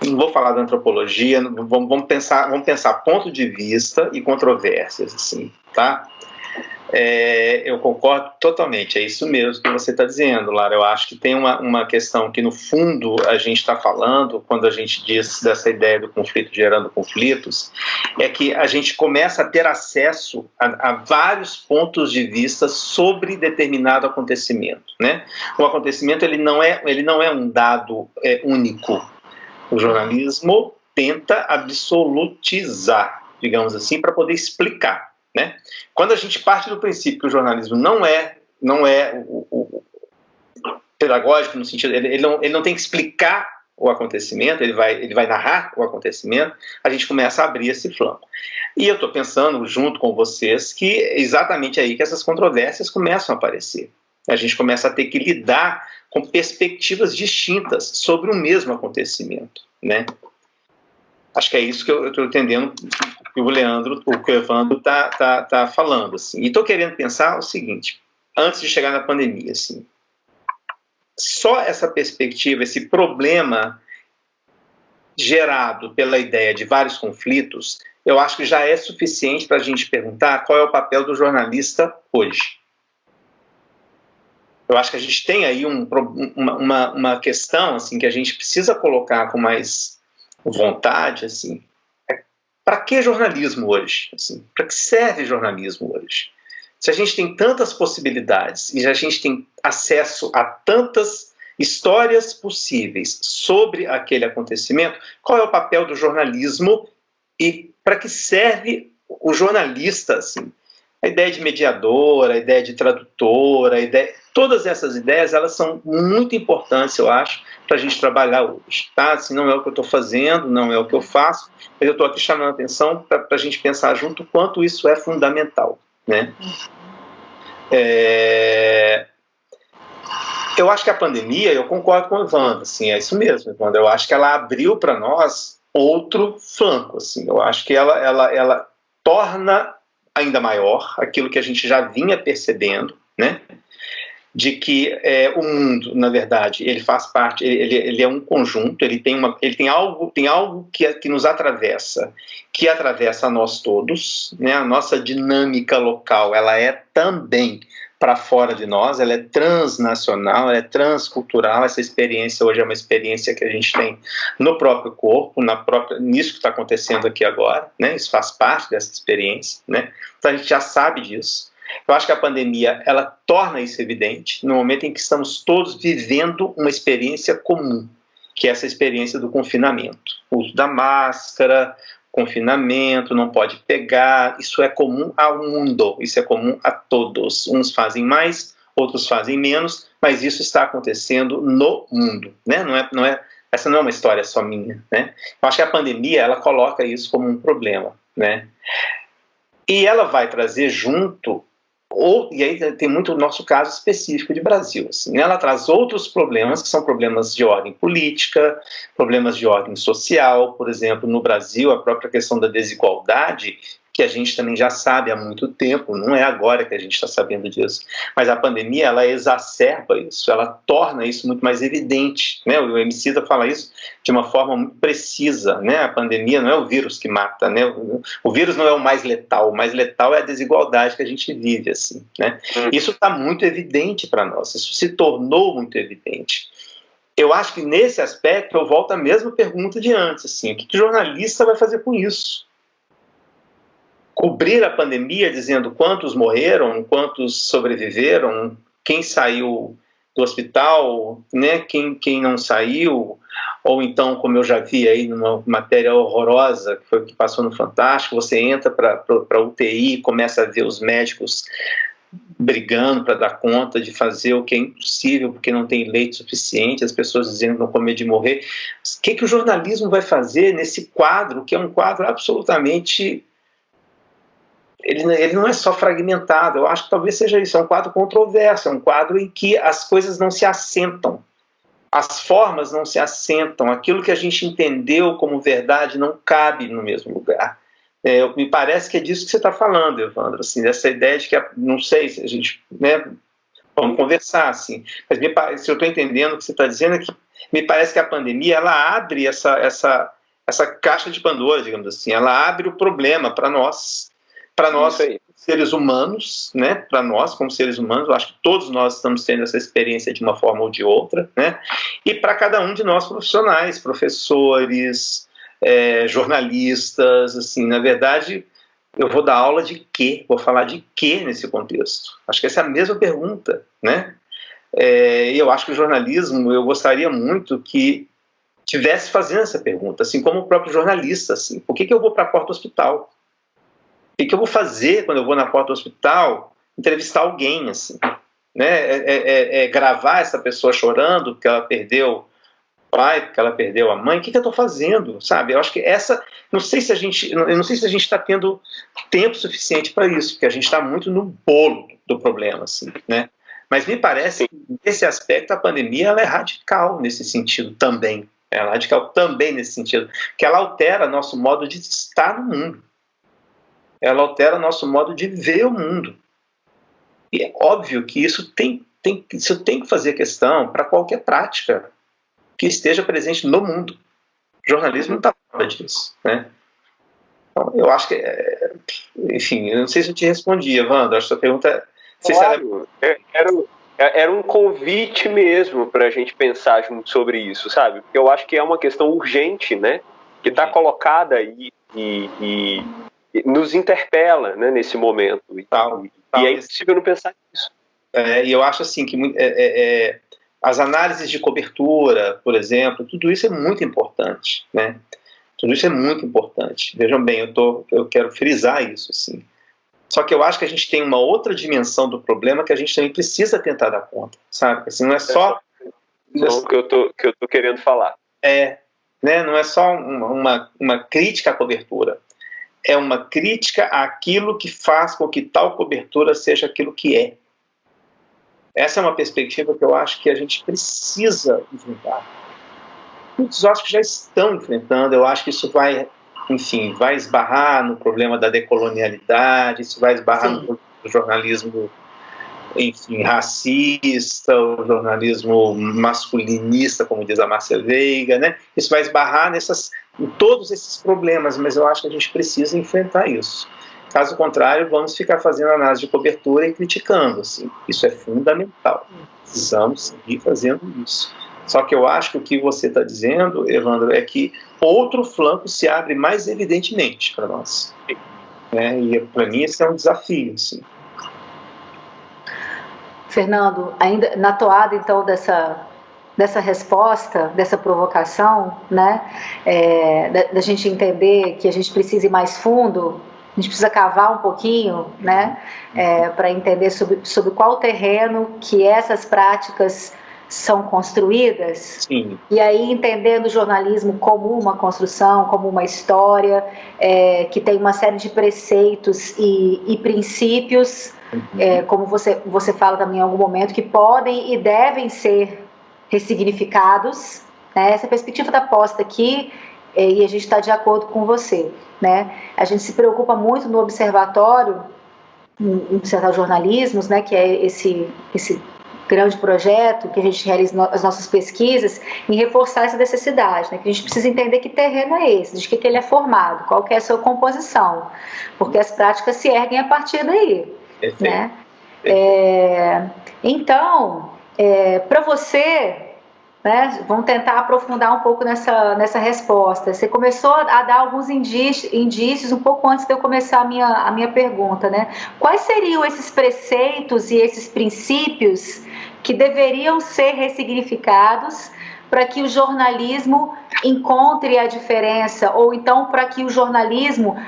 não vou falar da antropologia, vamos pensar ponto de vista e controvérsias, assim, tá? Eu concordo totalmente, é isso mesmo que você está dizendo, Lara. Eu acho que tem uma questão que, no fundo, a gente está falando, quando a gente diz dessa ideia do conflito gerando conflitos, é que a gente começa a ter acesso a vários pontos de vista sobre determinado acontecimento, né? O acontecimento ele não é um dado único. O jornalismo tenta absolutizar, digamos assim, para poder explicar, né? Quando a gente parte do princípio que o jornalismo não é o pedagógico, no sentido, ele não tem que explicar o acontecimento, ele vai narrar o acontecimento, a gente começa a abrir esse flanco. E eu estou pensando, junto com vocês, que é exatamente aí que essas controvérsias começam a aparecer. A gente começa a ter que lidar com perspectivas distintas sobre o mesmo acontecimento, né? Acho que é isso que eu estou entendendo que o Evandro está falando, assim. E estou querendo pensar o seguinte, antes de chegar na pandemia, assim, só essa perspectiva, esse problema gerado pela ideia de vários conflitos, eu acho que já é suficiente para a gente perguntar qual é o papel do jornalista hoje. Eu acho que a gente tem aí uma questão assim, que a gente precisa colocar com mais vontade, assim, para que jornalismo hoje? Assim, para que serve jornalismo hoje? Se a gente tem tantas possibilidades e a gente tem acesso a tantas histórias possíveis sobre aquele acontecimento, qual é o papel do jornalismo e para que serve o jornalista? Assim? A ideia de mediador, a ideia de tradutor, todas essas ideias, elas são muito importantes, eu acho, para a gente trabalhar hoje. Tá? Assim, não é o que eu estou fazendo, não é o que eu faço, mas eu estou aqui chamando a atenção para a gente pensar junto o quanto isso é fundamental. Né? Eu acho que a pandemia, eu concordo com o Evandro, assim, é isso mesmo, Evandro, eu acho que ela abriu para nós outro flanco, assim, eu acho que ela torna ainda maior aquilo que a gente já vinha percebendo, né? De que o mundo, na verdade, ele faz parte, ele é um conjunto, ele tem algo que nos atravessa, que atravessa nós todos, né? A nossa dinâmica local, ela é também para fora de nós, ela é transnacional, ela é transcultural. Essa experiência hoje é uma experiência que a gente tem no próprio corpo, nisso que está acontecendo aqui agora, né? Isso faz parte dessa experiência, né? Então a gente já sabe disso. Eu acho que a pandemia, ela torna isso evidente no momento em que estamos todos vivendo uma experiência comum, que é essa experiência do confinamento. O uso da máscara, confinamento, não pode pegar, isso é comum ao mundo, isso é comum a todos. Uns fazem mais, outros fazem menos, mas isso está acontecendo no mundo, né? Essa não é uma história só minha, né? Eu acho que a pandemia, ela coloca isso como um problema, né? E ela vai trazer junto, e aí tem muito o nosso caso específico de Brasil, assim, né? Ela traz outros problemas, que são problemas de ordem política, problemas de ordem social. Por exemplo, no Brasil, a própria questão da desigualdade, que a gente também já sabe há muito tempo, não é agora que a gente está sabendo disso, mas a pandemia, ela exacerba isso, ela torna isso muito mais evidente, né? O Emicida fala isso de uma forma muito precisa, né? A pandemia não é o vírus que mata, né? O vírus não é o mais letal é a desigualdade que a gente vive, assim, né? Isso está muito evidente para nós, isso se tornou muito evidente. Eu acho que nesse aspecto eu volto à mesma pergunta de antes, assim, o que o jornalista vai fazer com isso? Cobrir a pandemia dizendo quantos morreram, quantos sobreviveram, quem saiu do hospital, né? Quem não saiu, ou então, como eu já vi aí numa matéria horrorosa, que foi o que passou no Fantástico, você entra para a UTI e começa a ver os médicos brigando para dar conta de fazer o que é impossível porque não tem leite suficiente, as pessoas dizendo que não com medo de morrer. O que o jornalismo vai fazer nesse quadro, que é um quadro absolutamente... Ele não é só fragmentado, eu acho que talvez seja isso, é um quadro controverso, é um quadro em que as coisas não se assentam, as formas não se assentam, aquilo que a gente entendeu como verdade não cabe no mesmo lugar. Me parece que é disso que você está falando, Evandro, assim, dessa ideia de que, não sei se a gente, né, vamos conversar, assim, mas se eu estou entendendo o que você está dizendo, é que me parece que a pandemia, ela abre essa caixa de Pandora, digamos assim, ela abre o problema para nós seres humanos, né, para nós como seres humanos, eu acho que todos nós estamos tendo essa experiência de uma forma ou de outra, né, e para cada um de nós profissionais, professores, jornalistas, assim, na verdade, eu vou dar aula de quê? Vou falar de quê nesse contexto? Acho que essa é a mesma pergunta, né? E eu acho que o jornalismo, eu gostaria muito que tivesse fazendo essa pergunta, assim como o próprio jornalista, assim, por que eu vou para a porta do hospital? O que eu vou fazer quando eu vou na porta do hospital? Entrevistar alguém, assim, né? Gravar essa pessoa chorando porque ela perdeu o pai, porque ela perdeu a mãe. O que eu estou fazendo, sabe? Eu acho que eu não sei se a gente está tendo tempo suficiente para isso, porque a gente está muito no bolo do problema, assim, né? Mas me parece que nesse aspecto a pandemia ela é radical nesse sentido também. Ela é radical também nesse sentido, que ela altera nosso modo de estar no mundo. Ela altera nosso modo de ver o mundo. E é óbvio que isso tem que fazer questão para qualquer prática que esteja presente no mundo. O jornalismo não está fora disso, né? Então, eu acho que, enfim, eu não sei se eu te respondi, Evandro, acho que a pergunta... Claro, era um convite mesmo para a gente pensar junto sobre isso, sabe? Porque eu acho que é uma questão urgente, né? Que está colocada aí e nos interpela, né, nesse momento. E é impossível não pensar nisso. E eu acho assim que as análises de cobertura, por exemplo, tudo isso é muito importante, né? Tudo isso é muito importante. Vejam bem, eu quero frisar isso, assim. Só que eu acho que a gente tem uma outra dimensão do problema que a gente também precisa tentar dar conta, sabe? Assim, não é só... o que eu tô querendo falar. Né? Não é só uma crítica à cobertura. É uma crítica àquilo que faz com que tal cobertura seja aquilo que é. Essa é uma perspectiva que eu acho que a gente precisa enfrentar. Muitos acho que já estão enfrentando, eu acho que isso vai esbarrar no problema da decolonialidade, isso vai esbarrar no jornalismo, enfim, racista, o jornalismo masculinista, como diz a Márcia Veiga, né? Isso vai esbarrar em todos esses problemas, mas eu acho que a gente precisa enfrentar isso. Caso contrário, vamos ficar fazendo análise de cobertura e criticando, assim. Isso é fundamental. Precisamos seguir fazendo isso. Só que eu acho que o que você está dizendo, Evandro, é que outro flanco se abre mais evidentemente para nós. E para mim esse é um desafio, assim. Fernando, ainda na toada então dessa resposta, dessa provocação, né, da gente entender que a gente precisa ir mais fundo, a gente precisa cavar um pouquinho, né, para entender sobre qual terreno que essas práticas são construídas. Sim. E aí entendendo o jornalismo como uma construção, como uma história, que tem uma série de preceitos e princípios, como você fala também em algum momento, que podem e devem ser ressignificados, né? Essa perspectiva está posta aqui e a gente está de acordo com você, né? A gente se preocupa muito no Observatório, em certos jornalismos, né? Que é esse grande projeto que a gente realiza as nossas pesquisas, em reforçar essa necessidade, né? Que a gente precisa entender que terreno é esse, de que ele é formado, qual que é a sua composição, porque as práticas se erguem a partir daí. Né? Então, para você, né, vamos tentar aprofundar um pouco nessa resposta. Você começou a dar alguns indícios um pouco antes de eu começar a minha pergunta, né? Quais seriam esses preceitos e esses princípios que deveriam ser ressignificados para que o jornalismo encontre a diferença, ou então para que o jornalismo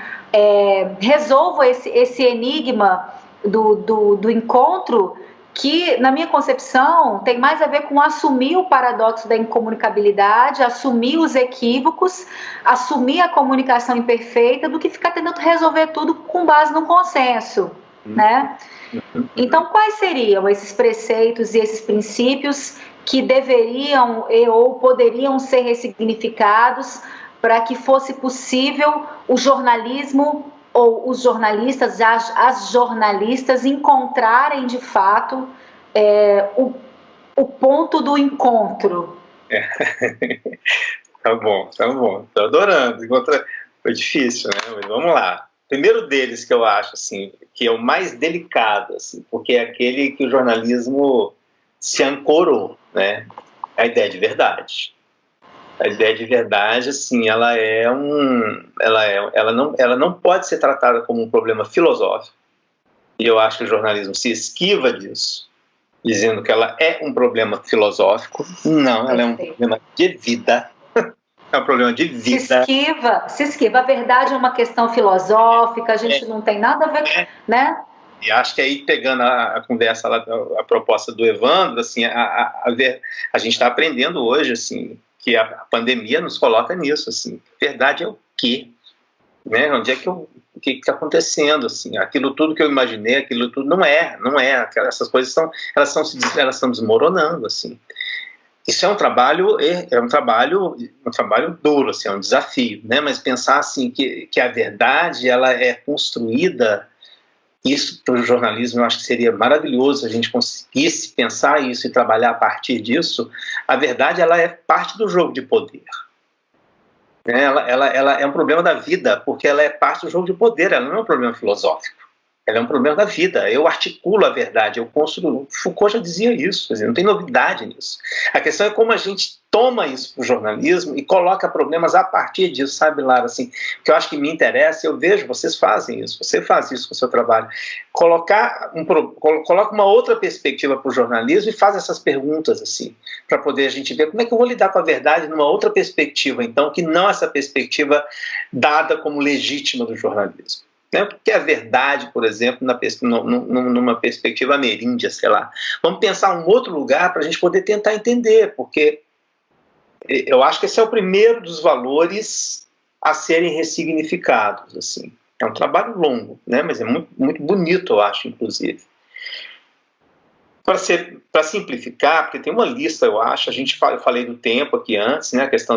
resolva esse enigma do encontro, que, na minha concepção, tem mais a ver com assumir o paradoxo da incomunicabilidade, assumir os equívocos, assumir a comunicação imperfeita, do que ficar tentando resolver tudo com base no consenso, né? Então, quais seriam esses preceitos e esses princípios que deveriam ou poderiam ser ressignificados para que fosse possível o jornalismo ou os jornalistas, as jornalistas encontrarem de fato o ponto do encontro? Tá bom, tô adorando. Foi difícil, né? Mas vamos lá. primeiro deles que eu acho assim, que é o mais delicado, assim, porque é aquele que o jornalismo se ancorou, né? A ideia de verdade. A ideia de verdade, assim, ela não pode ser tratada como um problema filosófico. E eu acho que o jornalismo se esquiva disso, dizendo que ela é um problema filosófico. Não, ela é um problema de vida. É um problema de vida. Se esquiva. A verdade é uma questão filosófica, a gente não tem nada a ver, né? E acho que aí, pegando a conversa, a proposta do Evandro, assim, a gente está aprendendo hoje, assim, que a pandemia nos coloca nisso, assim. Verdade é o quê? Né? Onde é que o que está acontecendo, assim? Aquilo tudo que eu imaginei, aquilo tudo não é. Essas coisas estão desmoronando, assim. Isso é um trabalho duro, assim, é um desafio, né? Mas pensar assim que a verdade ela é construída, isso para o jornalismo eu acho que seria maravilhoso se a gente conseguisse pensar isso e trabalhar a partir disso. A verdade ela é parte do jogo de poder. Ela é um problema da vida porque ela é parte do jogo de poder. Ela não é um problema filosófico. Ela é um problema da vida. Eu articulo a verdade, eu construo. Foucault já dizia isso, quer dizer, não tem novidade nisso. A questão é como a gente toma isso para o jornalismo e coloca problemas a partir disso, sabe, Lara? Assim, que eu acho que me interessa, eu vejo, vocês fazem isso, você faz isso com o seu trabalho. Coloca uma outra perspectiva para o jornalismo e faz essas perguntas, assim, para poder a gente ver como é que eu vou lidar com a verdade numa outra perspectiva, então, que não essa perspectiva dada como legítima do jornalismo. Porque a verdade, por exemplo, numa perspectiva ameríndia, sei lá. Vamos pensar um outro lugar para a gente poder tentar entender, porque eu acho que esse é o primeiro dos valores a serem ressignificados. Assim. É um trabalho longo, né? Mas é muito, muito bonito, eu acho, inclusive. Para simplificar, porque tem uma lista, eu acho, eu falei do tempo aqui antes, né? A questão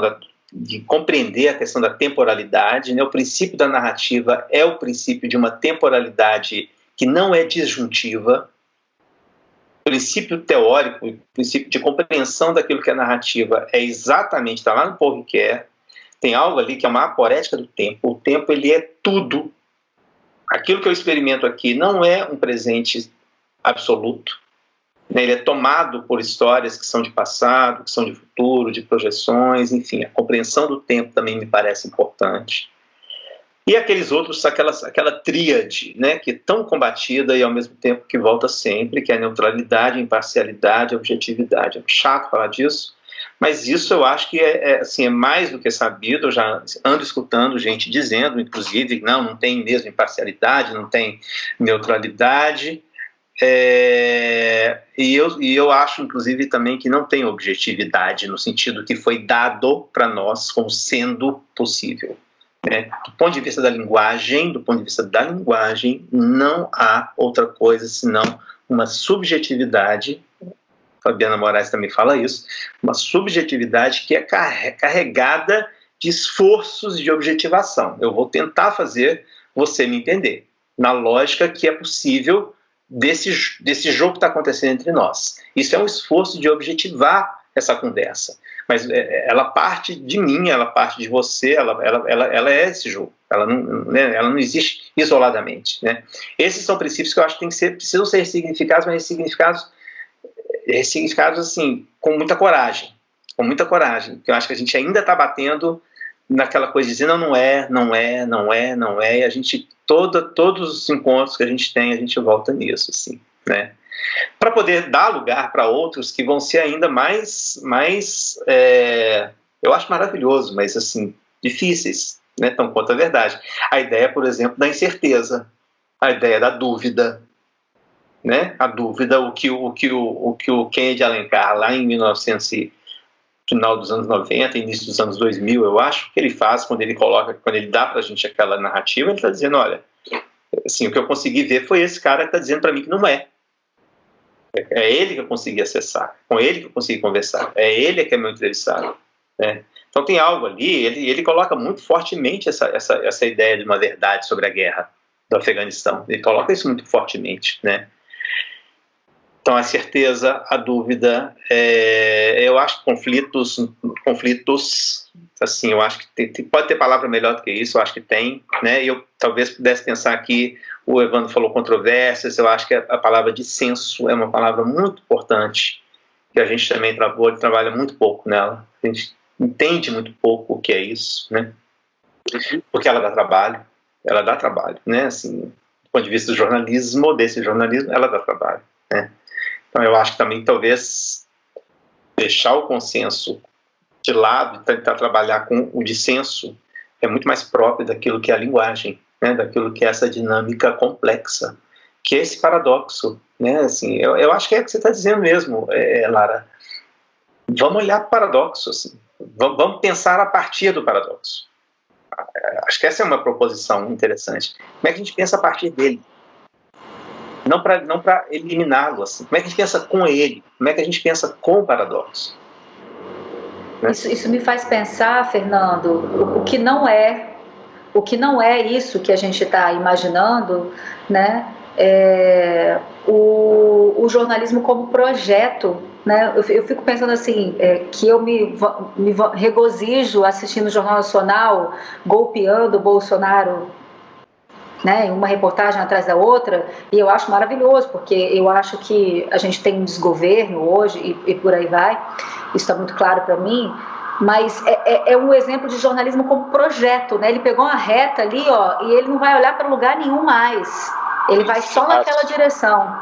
de compreender a questão da temporalidade, né? O princípio da narrativa é o princípio de uma temporalidade que não é disjuntiva. O princípio teórico, o princípio de compreensão daquilo que é narrativa é exatamente, está lá no Paul Ricoeur, tem algo ali que é uma aporética do tempo. O tempo ele é tudo. Aquilo que eu experimento aqui não é um presente absoluto. Ele é tomado por histórias que são de passado, que são de futuro, de projeções, enfim, a compreensão do tempo também me parece importante. E aqueles outros, aquela tríade, né, que é tão combatida e ao mesmo tempo que volta sempre, que é a neutralidade, a imparcialidade, a objetividade. É chato falar disso, mas isso eu acho que é mais do que sabido. Eu já ando escutando gente dizendo, inclusive, não tem mesmo imparcialidade, não tem neutralidade. E eu acho, inclusive, também que não tem objetividade no sentido que foi dado para nós como sendo possível. Do ponto de vista da linguagem, não há outra coisa senão uma subjetividade. Fabiana Moraes também fala isso, uma subjetividade que é carregada de esforços de objetivação. Eu vou tentar fazer você me entender, na lógica que é possível desse jogo que está acontecendo entre nós. Isso é um esforço de objetivar essa conversa, mas ela parte de mim, ela parte de você, ela é esse jogo, ela não existe isoladamente, né? Esses são princípios que eu acho que precisam ser ressignificados, mas ressignificados assim, com muita coragem, porque eu acho que a gente ainda está batendo naquela coisa de dizer não é, e a gente, todos os encontros que a gente volta nisso, assim, né? Para poder dar lugar para outros que vão ser ainda mais eu acho maravilhoso, mas assim, difíceis, né? Tão quanto a verdade. A ideia, por exemplo, da incerteza, a ideia da dúvida, né? A dúvida, o que o Kennedy Alencar, lá em 1900, final dos anos 90, início dos anos 2000, eu acho, que ele faz quando ele dá pra gente aquela narrativa, ele está dizendo, olha, assim, o que eu consegui ver foi esse cara que está dizendo para mim que não é. É ele que eu consegui acessar, com ele que eu consegui conversar, é ele que é meu entrevistado, né? Então tem algo ali, ele coloca muito fortemente essa ideia de uma verdade sobre a guerra do Afeganistão, ele coloca isso muito fortemente, né? Então, a certeza, a dúvida, eu acho que conflitos, assim, eu acho que pode ter palavra melhor do que isso, eu acho que tem, né? Eu talvez pudesse pensar aqui, o Evandro falou controvérsias, eu acho que a palavra dissenso é uma palavra muito importante, que a gente também trabalha muito pouco nela, a gente entende muito pouco o que é isso, né? Porque ela dá trabalho, né? Assim, do ponto de vista do jornalismo, desse jornalismo, ela dá trabalho, né? Então, eu acho que também, talvez, deixar o consenso de lado e tentar trabalhar com o dissenso é muito mais próprio daquilo que é a linguagem, né? Daquilo que é essa dinâmica complexa, que é esse paradoxo, né? Assim, eu acho que é o que você está dizendo mesmo, Lara. Vamos olhar para o paradoxo, assim. Vamos pensar a partir do paradoxo. Acho que essa é uma proposição interessante. Como é que a gente pensa a partir dele? Não para eliminá-lo, assim. Como é que a gente pensa com ele? Como é que a gente pensa com o paradoxo? Né? Isso me faz pensar, Fernando, o que não é isso que a gente está imaginando, né? O jornalismo como projeto, né? Eu fico pensando assim, que eu me regozijo assistindo o Jornal Nacional golpeando o Bolsonaro, né, uma reportagem atrás da outra, e eu acho maravilhoso, porque eu acho que a gente tem um desgoverno hoje e por aí vai, isso está muito claro para mim, mas é um exemplo de jornalismo como projeto, né? Ele pegou uma reta ali, ó, e ele não vai olhar para lugar nenhum mais, ele vai só naquela direção.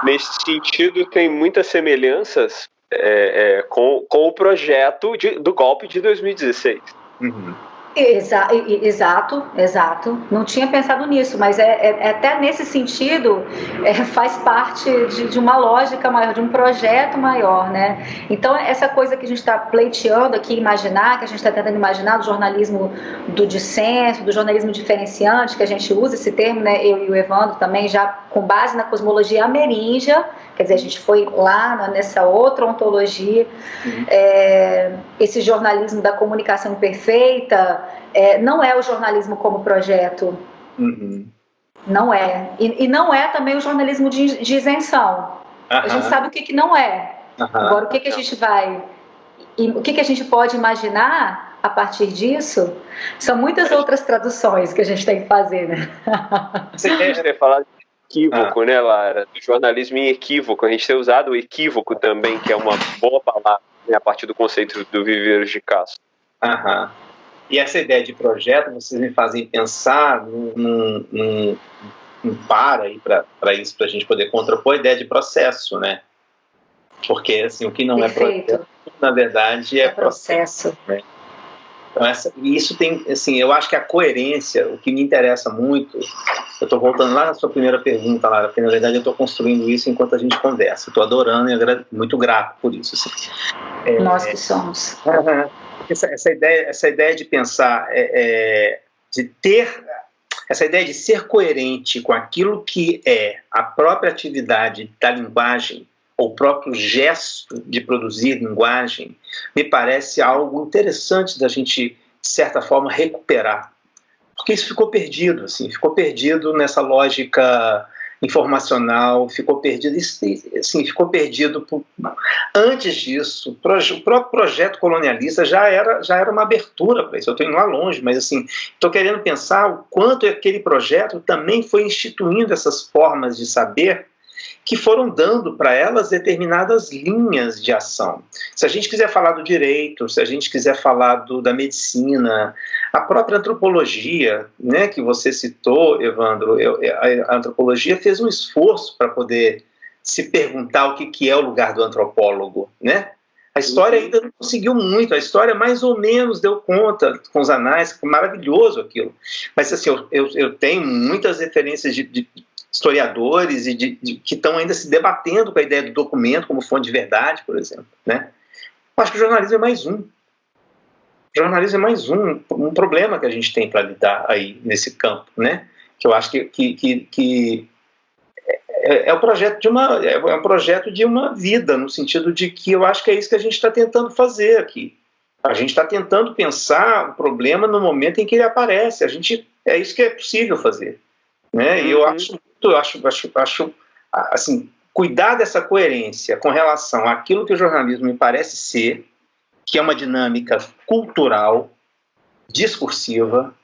Nesse sentido, tem muitas semelhanças com o projeto do golpe de 2016. Uhum. Exato. Não tinha pensado nisso, mas até nesse sentido faz parte de uma lógica maior, de um projeto maior, né? Então, essa coisa que a gente está pleiteando aqui, imaginar, que a gente está tentando imaginar do jornalismo do dissenso, do jornalismo diferenciante, que a gente usa esse termo, né? Eu e o Evandro também, já com base na cosmologia ameríndia, quer dizer, a gente foi lá nessa outra ontologia, esse jornalismo da comunicação perfeita, não é o jornalismo como projeto, não é, e não é também o jornalismo de isenção, a gente sabe o que não é, agora o que a gente vai, e o que a gente pode imaginar a partir disso, são muitas outras traduções que a gente tem que fazer, né? Você quer falar de equívoco, né, Lara? Do jornalismo em equívoco. A gente tem usado o equívoco também, que é uma boa palavra, né, a partir do conceito do Viveiros de Castro. E essa ideia de projeto, vocês me fazem pensar num aí para isso, para a gente poder contrapor a ideia de processo, né? Porque, assim, o que não Perfeito. É projeto, na verdade, é processo. Né? Então, isso tem, assim, eu acho que a coerência, o que me interessa muito, eu estou voltando lá na sua primeira pergunta, Lara, porque na verdade eu estou construindo isso enquanto a gente conversa. Estou adorando e muito grato por isso. Assim. Nós que somos. Essa ideia de pensar, de ter essa ideia de ser coerente com aquilo que é a própria atividade da linguagem, ou o próprio gesto de produzir linguagem, me parece algo interessante da gente, de certa forma, recuperar. Porque isso ficou perdido, assim, ficou perdido nessa lógica informacional, ficou perdido, assim, ficou perdido. Antes disso, o próprio projeto colonialista já era uma abertura para isso. Eu estou indo lá longe, mas assim, estou querendo pensar o quanto aquele projeto também foi instituindo essas formas de saber que foram dando para elas determinadas linhas de ação. Se a gente quiser falar do direito, se a gente quiser falar da medicina, a própria antropologia, né, que você citou, Evandro, a antropologia fez um esforço para poder se perguntar o que é o lugar do antropólogo, né? A história ainda não conseguiu muito, a história mais ou menos deu conta com os anais, maravilhoso aquilo. Mas assim, eu tenho muitas referências de historiadores e que estão ainda se debatendo com a ideia do documento como fonte de verdade, por exemplo, né? Eu acho que o jornalismo é mais um. O jornalismo é mais um problema que a gente tem para lidar aí nesse campo, né? Que eu acho que é um projeto de uma vida, no sentido de que eu acho que é isso que a gente está tentando fazer aqui. A gente está tentando pensar o problema no momento em que ele aparece. É isso que é possível fazer, né? E eu acho assim, cuidar dessa coerência com relação àquilo que o jornalismo me parece ser, que é uma dinâmica cultural, discursiva,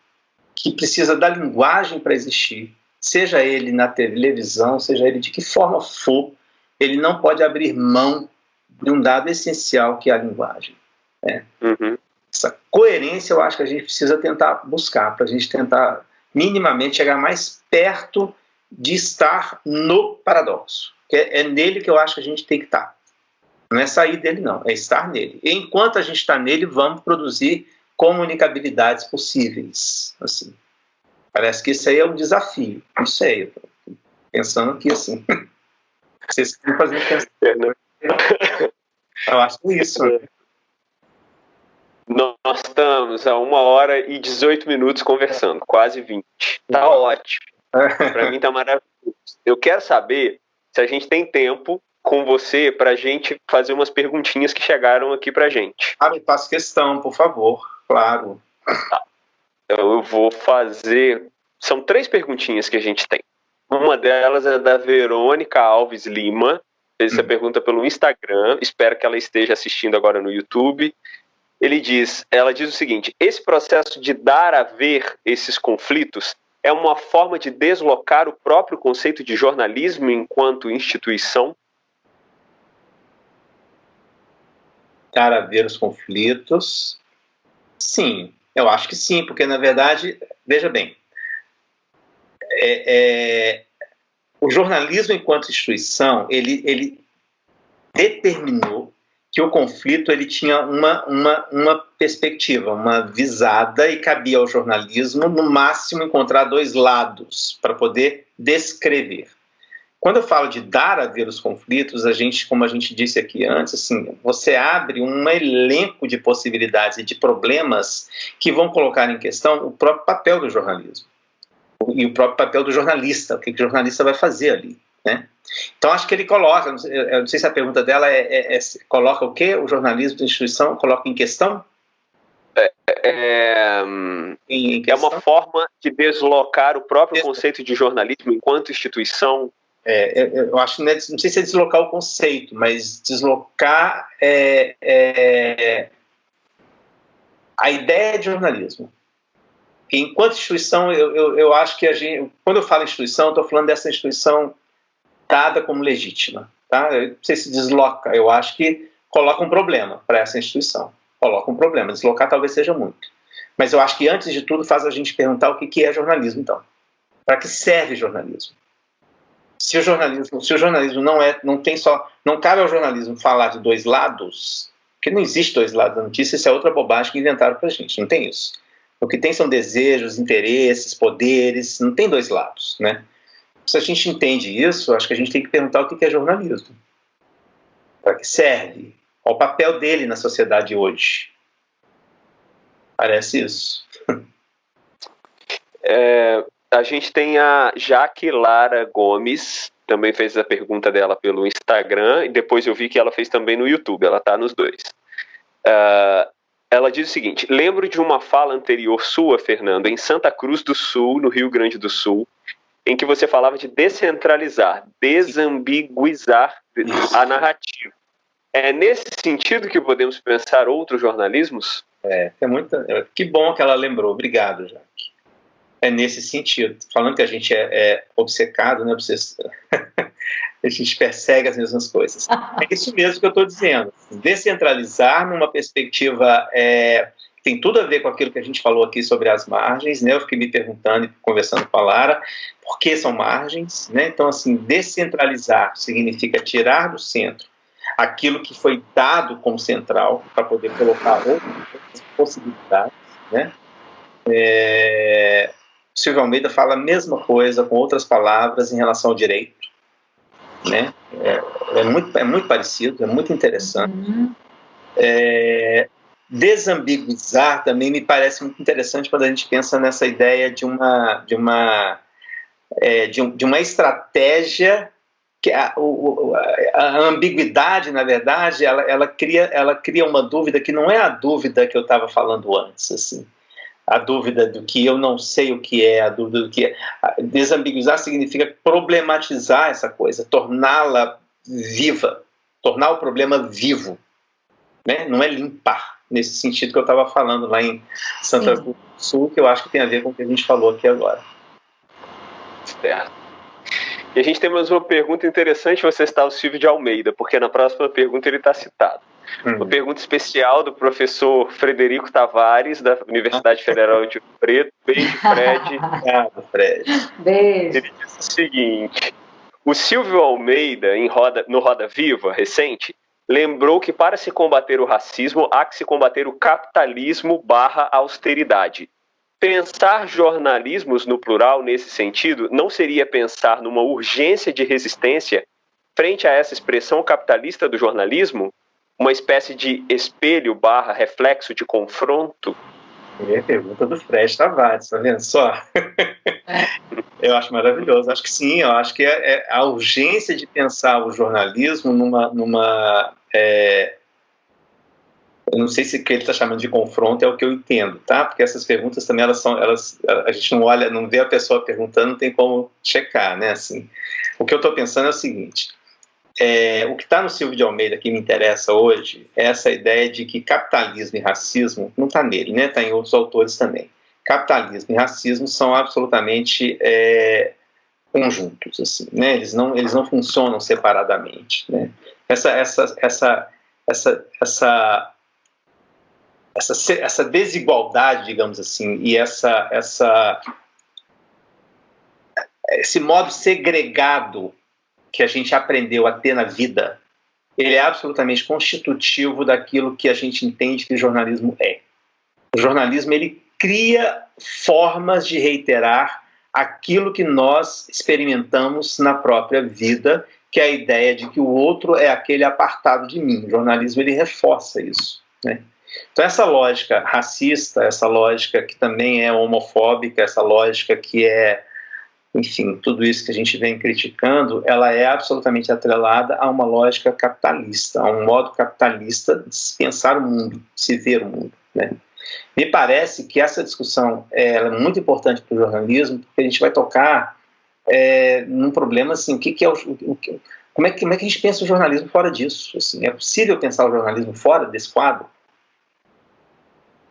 que precisa da linguagem para existir, seja ele na televisão, seja ele de que forma for, ele não pode abrir mão de um dado essencial que é a linguagem. Né? Essa coerência eu acho que a gente precisa tentar buscar, para a gente tentar minimamente chegar mais perto de estar no paradoxo. É nele que eu acho que a gente tem que estar. Não é sair dele, não, é estar nele. E enquanto a gente está nele, vamos produzir comunicabilidades possíveis. Assim. Parece que isso aí é um desafio. Não sei, eu tô pensando aqui assim. Vocês estão fazendo pensar. Eu acho que é isso. Nós estamos a 1h18 conversando, quase 20. Tá ótimo. Para mim tá maravilhoso. Eu quero saber se a gente tem tempo com você para a gente fazer umas perguntinhas que chegaram aqui para gente. Me faça questão, por favor. Claro. Tá. Então eu vou fazer... São 3 perguntinhas que a gente tem. Uma delas é da Verônica Alves Lima. Fez essa pergunta pelo Instagram. Espero que ela esteja assistindo agora no YouTube. Ela diz o seguinte: esse processo de dar a ver esses conflitos é uma forma de deslocar o próprio conceito de jornalismo enquanto instituição? Dar a ver os conflitos? Sim, eu acho que sim, porque na verdade, veja bem, o jornalismo enquanto instituição, ele determinou que o conflito ele tinha uma perspectiva, uma visada, e cabia ao jornalismo, no máximo, encontrar 2 lados para poder descrever. Quando eu falo de dar a ver os conflitos, como a gente disse aqui antes, assim, você abre um elenco de possibilidades e de problemas que vão colocar em questão o próprio papel do jornalismo e o próprio papel do jornalista, o que o jornalista vai fazer ali, né? Então, acho que ele coloca, eu não sei se a pergunta dela coloca o quê? O jornalismo da instituição coloca em questão? É uma forma de deslocar o próprio conceito de jornalismo enquanto instituição? Eu acho, não sei se é deslocar o conceito, mas deslocar a ideia de jornalismo. Enquanto instituição, eu acho que quando eu falo instituição, eu estou falando dessa instituição dada como legítima. Tá? Eu não sei se desloca, eu acho que coloca um problema para essa instituição. Coloca um problema. Deslocar talvez seja muito. Mas eu acho que, antes de tudo, faz a gente perguntar o que é jornalismo, então. Para que serve jornalismo? Se o jornalismo não cabe ao jornalismo falar de 2 lados, porque não existe 2 lados da notícia, isso é outra bobagem que inventaram para a gente, não tem isso. O que tem são desejos, interesses, poderes, não tem 2 lados, né? Se a gente entende isso, acho que a gente tem que perguntar o que é jornalismo. Para que serve? Qual o papel dele na sociedade hoje? Parece isso. A gente tem a Jaque Lara Gomes, também fez a pergunta dela pelo Instagram, e depois eu vi que ela fez também no YouTube, ela está nos 2. Ela diz o seguinte: lembro de uma fala anterior sua, Fernando, em Santa Cruz do Sul, no Rio Grande do Sul, em que você falava de descentralizar, desambiguizar a narrativa. É nesse sentido que podemos pensar outros jornalismos? Que bom que ela lembrou. Obrigado, Jaque. É nesse sentido. Falando que a gente é obcecado, né? A gente persegue as mesmas coisas. É isso mesmo que eu estou dizendo. Descentralizar numa perspectiva tem tudo a ver com aquilo que a gente falou aqui sobre as margens, né? Eu fiquei me perguntando e conversando com a Lara, por que são margens, né? Então, assim, descentralizar significa tirar do centro aquilo que foi dado como central para poder colocar outras possibilidades, né? Silvio Almeida fala a mesma coisa com outras palavras em relação ao direito, né? É muito parecido, é muito interessante. Desambiguizar também me parece muito interessante quando a gente pensa nessa ideia de uma estratégia que a ambiguidade, na verdade, ela cria uma dúvida que não é a dúvida que eu estava falando antes, assim. a dúvida do que eu não sei o que é, a dúvida do que é. Desambiguizar significa problematizar essa coisa, torná-la viva, tornar o problema vivo, né? Não é limpar, nesse sentido que eu estava falando lá em Santa Cruz do Sul, que eu acho que tem a ver com o que a gente falou aqui agora. Certo. E a gente tem mais uma pergunta interessante, você está o Silvio de Almeida, porque na próxima pergunta ele está citado. Uma pergunta especial do professor Frederico Tavares, da Universidade Federal de Rio Preto. Beijo, Fred. Obrigado, Fred. Beijo. Ele diz o seguinte: o Silvio Almeida, no Roda Viva, recente, lembrou que para se combater o racismo, há que se combater o capitalismo / austeridade. Pensar jornalismos no plural nesse sentido não seria pensar numa urgência de resistência frente a essa expressão capitalista do jornalismo? Uma espécie de espelho / reflexo de confronto? É a pergunta do Fred Tavares, tá vendo só? Eu acho maravilhoso, acho que sim, eu acho que é a urgência de pensar o jornalismo eu não sei se o que ele está chamando de confronto é o que eu entendo, tá? Porque essas perguntas também, a gente não olha, não vê a pessoa perguntando, não tem como checar, né? Assim, o que eu estou pensando é o seguinte: o que está no Silvio de Almeida que me interessa hoje é essa ideia de que capitalismo e racismo, não está nele, né? Está em outros autores também. Capitalismo e racismo são absolutamente conjuntos, assim, né? Eles não funcionam separadamente, né? Essa desigualdade, digamos assim, e esse modo segregado que a gente aprendeu a ter na vida, ele é absolutamente constitutivo daquilo que a gente entende que o jornalismo é. O jornalismo, ele cria formas de reiterar aquilo que nós experimentamos na própria vida, que é a ideia de que o outro é aquele apartado de mim. O jornalismo, ele reforça isso, né? Então essa lógica racista, essa lógica que também é homofóbica, essa lógica que enfim, tudo isso que a gente vem criticando, ela é absolutamente atrelada a uma lógica capitalista, a um modo capitalista de se pensar o mundo, de se ver o mundo, né? Me parece que essa discussão ela é muito importante para o jornalismo, porque a gente vai tocar num problema assim, como é que a gente pensa o jornalismo fora disso? Assim, é possível pensar o jornalismo fora desse quadro?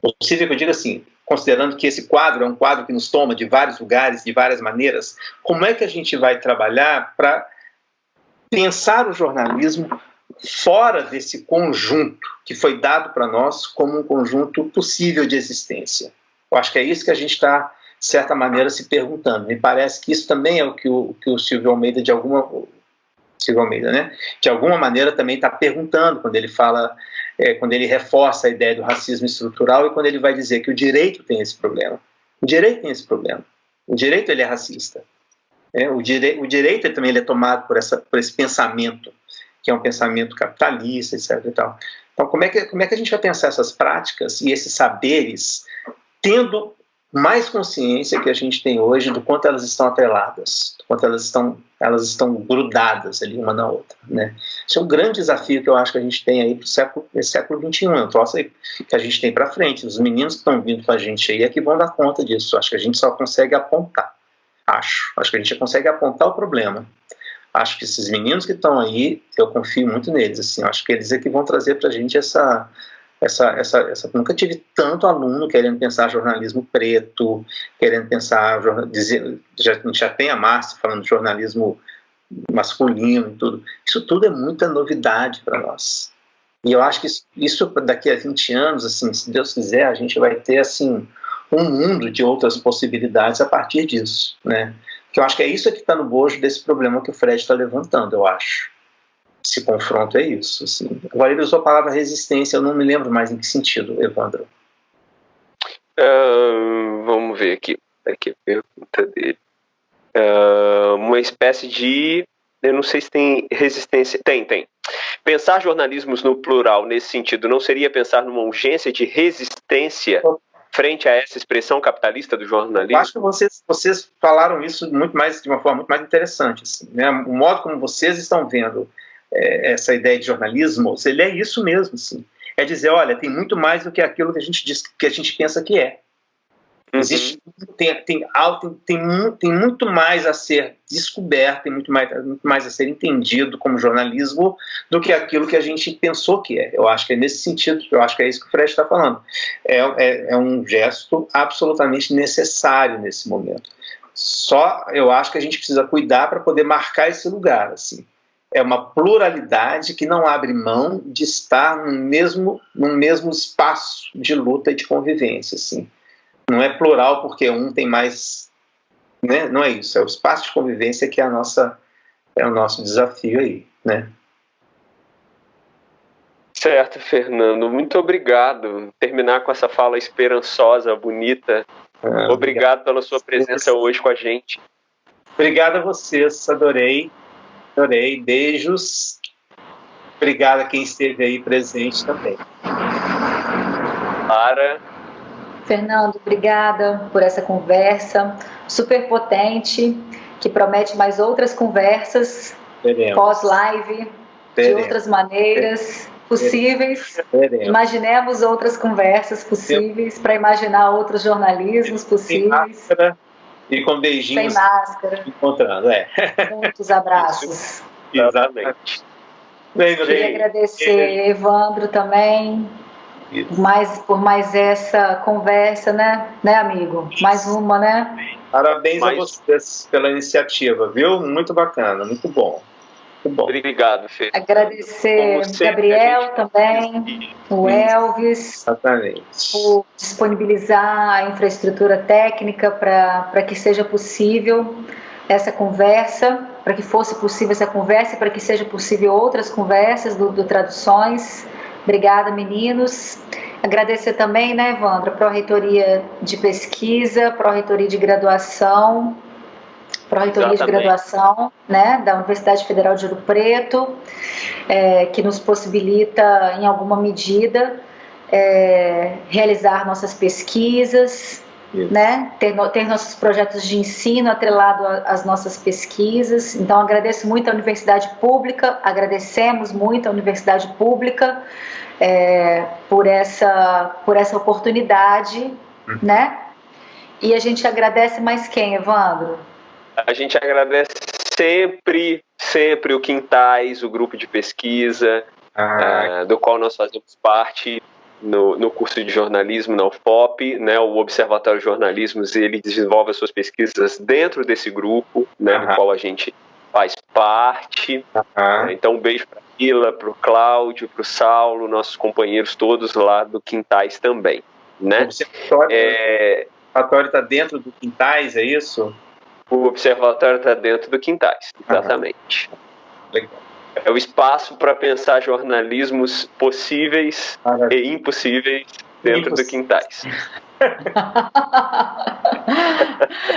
É possível que eu diga assim, considerando que esse quadro é um quadro que nos toma de vários lugares, de várias maneiras, como é que a gente vai trabalhar para pensar o jornalismo fora desse conjunto que foi dado para nós como um conjunto possível de existência? Eu acho que é isso que a gente está, de certa maneira, se perguntando. Me parece que isso também é o que o Silvio Almeida, de alguma maneira, também está perguntando quando ele fala, quando ele reforça a ideia do racismo estrutural e quando ele vai dizer que o direito tem esse problema. O direito tem esse problema. O direito, ele é racista. O direito também ele é tomado por esse pensamento, que é um pensamento capitalista, etc. E tal. Então, como é que a gente vai pensar essas práticas e esses saberes tendo mais consciência que a gente tem hoje do quanto elas estão atreladas, do quanto elas estão grudadas ali uma na outra, né? Isso é um grande desafio que eu acho que a gente tem aí para o século XXI, um troço aí que a gente tem para frente. Os meninos que estão vindo com a gente aí é que vão dar conta disso. Acho que a gente só consegue apontar. Acho que a gente consegue apontar o problema. Acho que esses meninos que estão aí, eu confio muito neles, assim. Acho que eles é que vão trazer para a gente essa. Nunca tive tanto aluno querendo pensar jornalismo preto, querendo pensar, já tem a Márcia falando de jornalismo masculino e tudo. Isso tudo é muita novidade para nós. E eu acho que isso daqui a 20 anos, assim, se Deus quiser, a gente vai ter assim, um mundo de outras possibilidades a partir disso, né? Que eu acho que é isso que está no bojo desse problema que o Fred está levantando, eu acho. Esse confronto é isso. Assim. Agora ele usou a palavra resistência, eu não me lembro mais em que sentido, Evandro. Vamos ver aqui a pergunta dele. Uma espécie de... Eu não sei se tem resistência... Tem. Pensar jornalismos no plural nesse sentido não seria pensar numa urgência de resistência frente a essa expressão capitalista do jornalismo? Eu acho que vocês falaram isso de uma forma muito mais interessante. Assim, né? O modo como vocês estão vendo essa ideia de jornalismo, ele é isso mesmo, assim. É dizer, olha, tem muito mais do que aquilo que a gente pensa que é. Existe, tem muito mais a ser descoberto, tem muito mais a ser entendido como jornalismo do que aquilo que a gente pensou que é. Eu acho que é nesse sentido, eu acho que é isso que o Fred está falando. É um gesto absolutamente necessário nesse momento. Só eu acho que a gente precisa cuidar para poder marcar esse lugar, assim. É uma pluralidade que não abre mão de estar num mesmo espaço de luta e de convivência, assim. Não é plural porque um tem mais, né? Não é isso, é o espaço de convivência que é o nosso desafio aí, né? Certo, Fernando, muito obrigado. Terminar com essa fala esperançosa, bonita. Obrigado pela sua presença hoje com a gente. Obrigado a vocês, adorei, beijos. Obrigado a quem esteve aí presente também. Lara. Fernando, obrigada por essa conversa super potente, que promete mais outras conversas pós-live, de outras maneiras possíveis. Imaginemos outras conversas possíveis, para imaginar outros jornalismos possíveis. Sem máscara e com beijinhos. Sem máscara. Encontrando, Muitos abraços. Exatamente. Queria agradecer Evandro também. Por mais essa conversa, né, amigo? Mais uma, né? Parabéns a vocês pela iniciativa, viu? Muito bacana, muito bom. Muito bom. Obrigado, Fê. Agradecer Gabriel também, o Elvis, exatamente, por disponibilizar a infraestrutura técnica para que seja possível essa conversa, para que fosse possível essa conversa e para que seja possível outras conversas do Traduções. Obrigada, meninos. Agradecer também, né, Evandro, a Pró-Reitoria de Pesquisa, Pró-Reitoria de Graduação, né, da Universidade Federal de Ouro Preto, que nos possibilita, em alguma medida, realizar nossas pesquisas, né, ter nossos projetos de ensino atrelado às nossas pesquisas. Então, agradeço muito à Universidade Pública, agradecemos muito à Universidade Pública por essa oportunidade, né? E a gente agradece mais quem, Evandro? A gente agradece sempre o Quintais, o grupo de pesquisa, do qual nós fazemos parte no curso de jornalismo na UFOP, né? O Observatório de Jornalismos, ele desenvolve as suas pesquisas dentro desse grupo, né? Do qual a gente faz parte. Então, um beijo para a Mila, para o Cláudio, para o Saulo, nossos companheiros todos lá do Quintais também, né? O observatório está dentro do Quintais, é isso? O observatório está dentro do Quintais, exatamente. Legal. É o espaço para pensar jornalismos possíveis e impossíveis dentro do Quintais.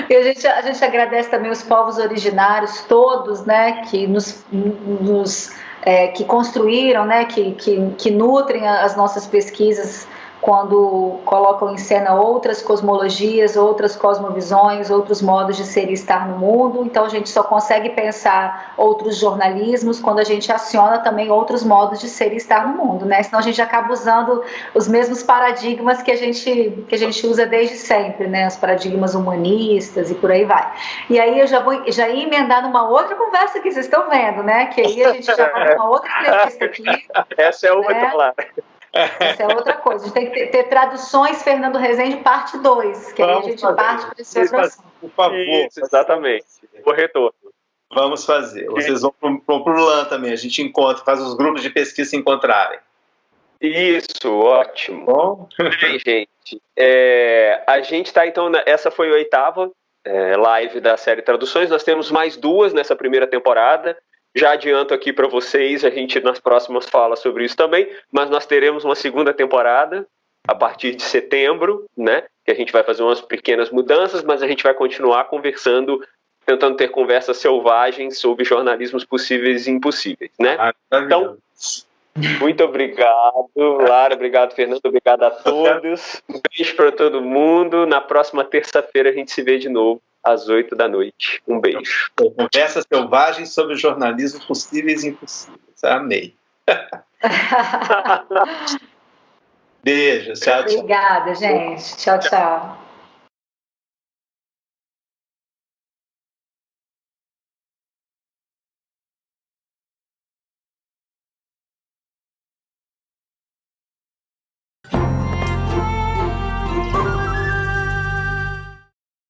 E a gente agradece também os povos originários todos, né, que que construíram, né, que nutrem as nossas pesquisas quando colocam em cena outras cosmologias, outras cosmovisões, outros modos de ser e estar no mundo. Então a gente só consegue pensar outros jornalismos quando a gente aciona também outros modos de ser e estar no mundo, né? Senão a gente acaba usando os mesmos paradigmas que a gente usa desde sempre, né? Os paradigmas humanistas e por aí vai. E aí eu já ia emendar numa outra conversa que vocês estão vendo, né? Que aí a gente já vai numa outra entrevista aqui. Essa é outra, né? Lá. Essa é outra coisa. A gente tem que ter traduções Fernando Rezende parte 2, que aí a gente parte para esse outro assunto. Por favor. Isso, exatamente. O retorno. Vamos fazer. Vocês vão para o LAN também. A gente encontra, faz os grupos de pesquisa se encontrarem. Isso, ótimo. Bom? Bem, gente. A gente está, então, essa foi a 8ª live da série Traduções. Nós temos mais 2 nessa primeira temporada. Já adianto aqui para vocês, a gente nas próximas fala sobre isso também, mas nós teremos uma 2ª temporada a partir de setembro, né? Que a gente vai fazer umas pequenas mudanças, mas a gente vai continuar conversando, tentando ter conversas selvagens sobre jornalismos possíveis e impossíveis, né? Então, muito obrigado, Lara, obrigado, Fernando, obrigado a todos. Um beijo para todo mundo. Na próxima terça-feira a gente se vê de novo às 8 da noite. Um beijo. Conversas selvagens sobre jornalismo possíveis e impossíveis. Amei. Beijo. Tchau, tchau. Obrigada, gente. Tchau, tchau.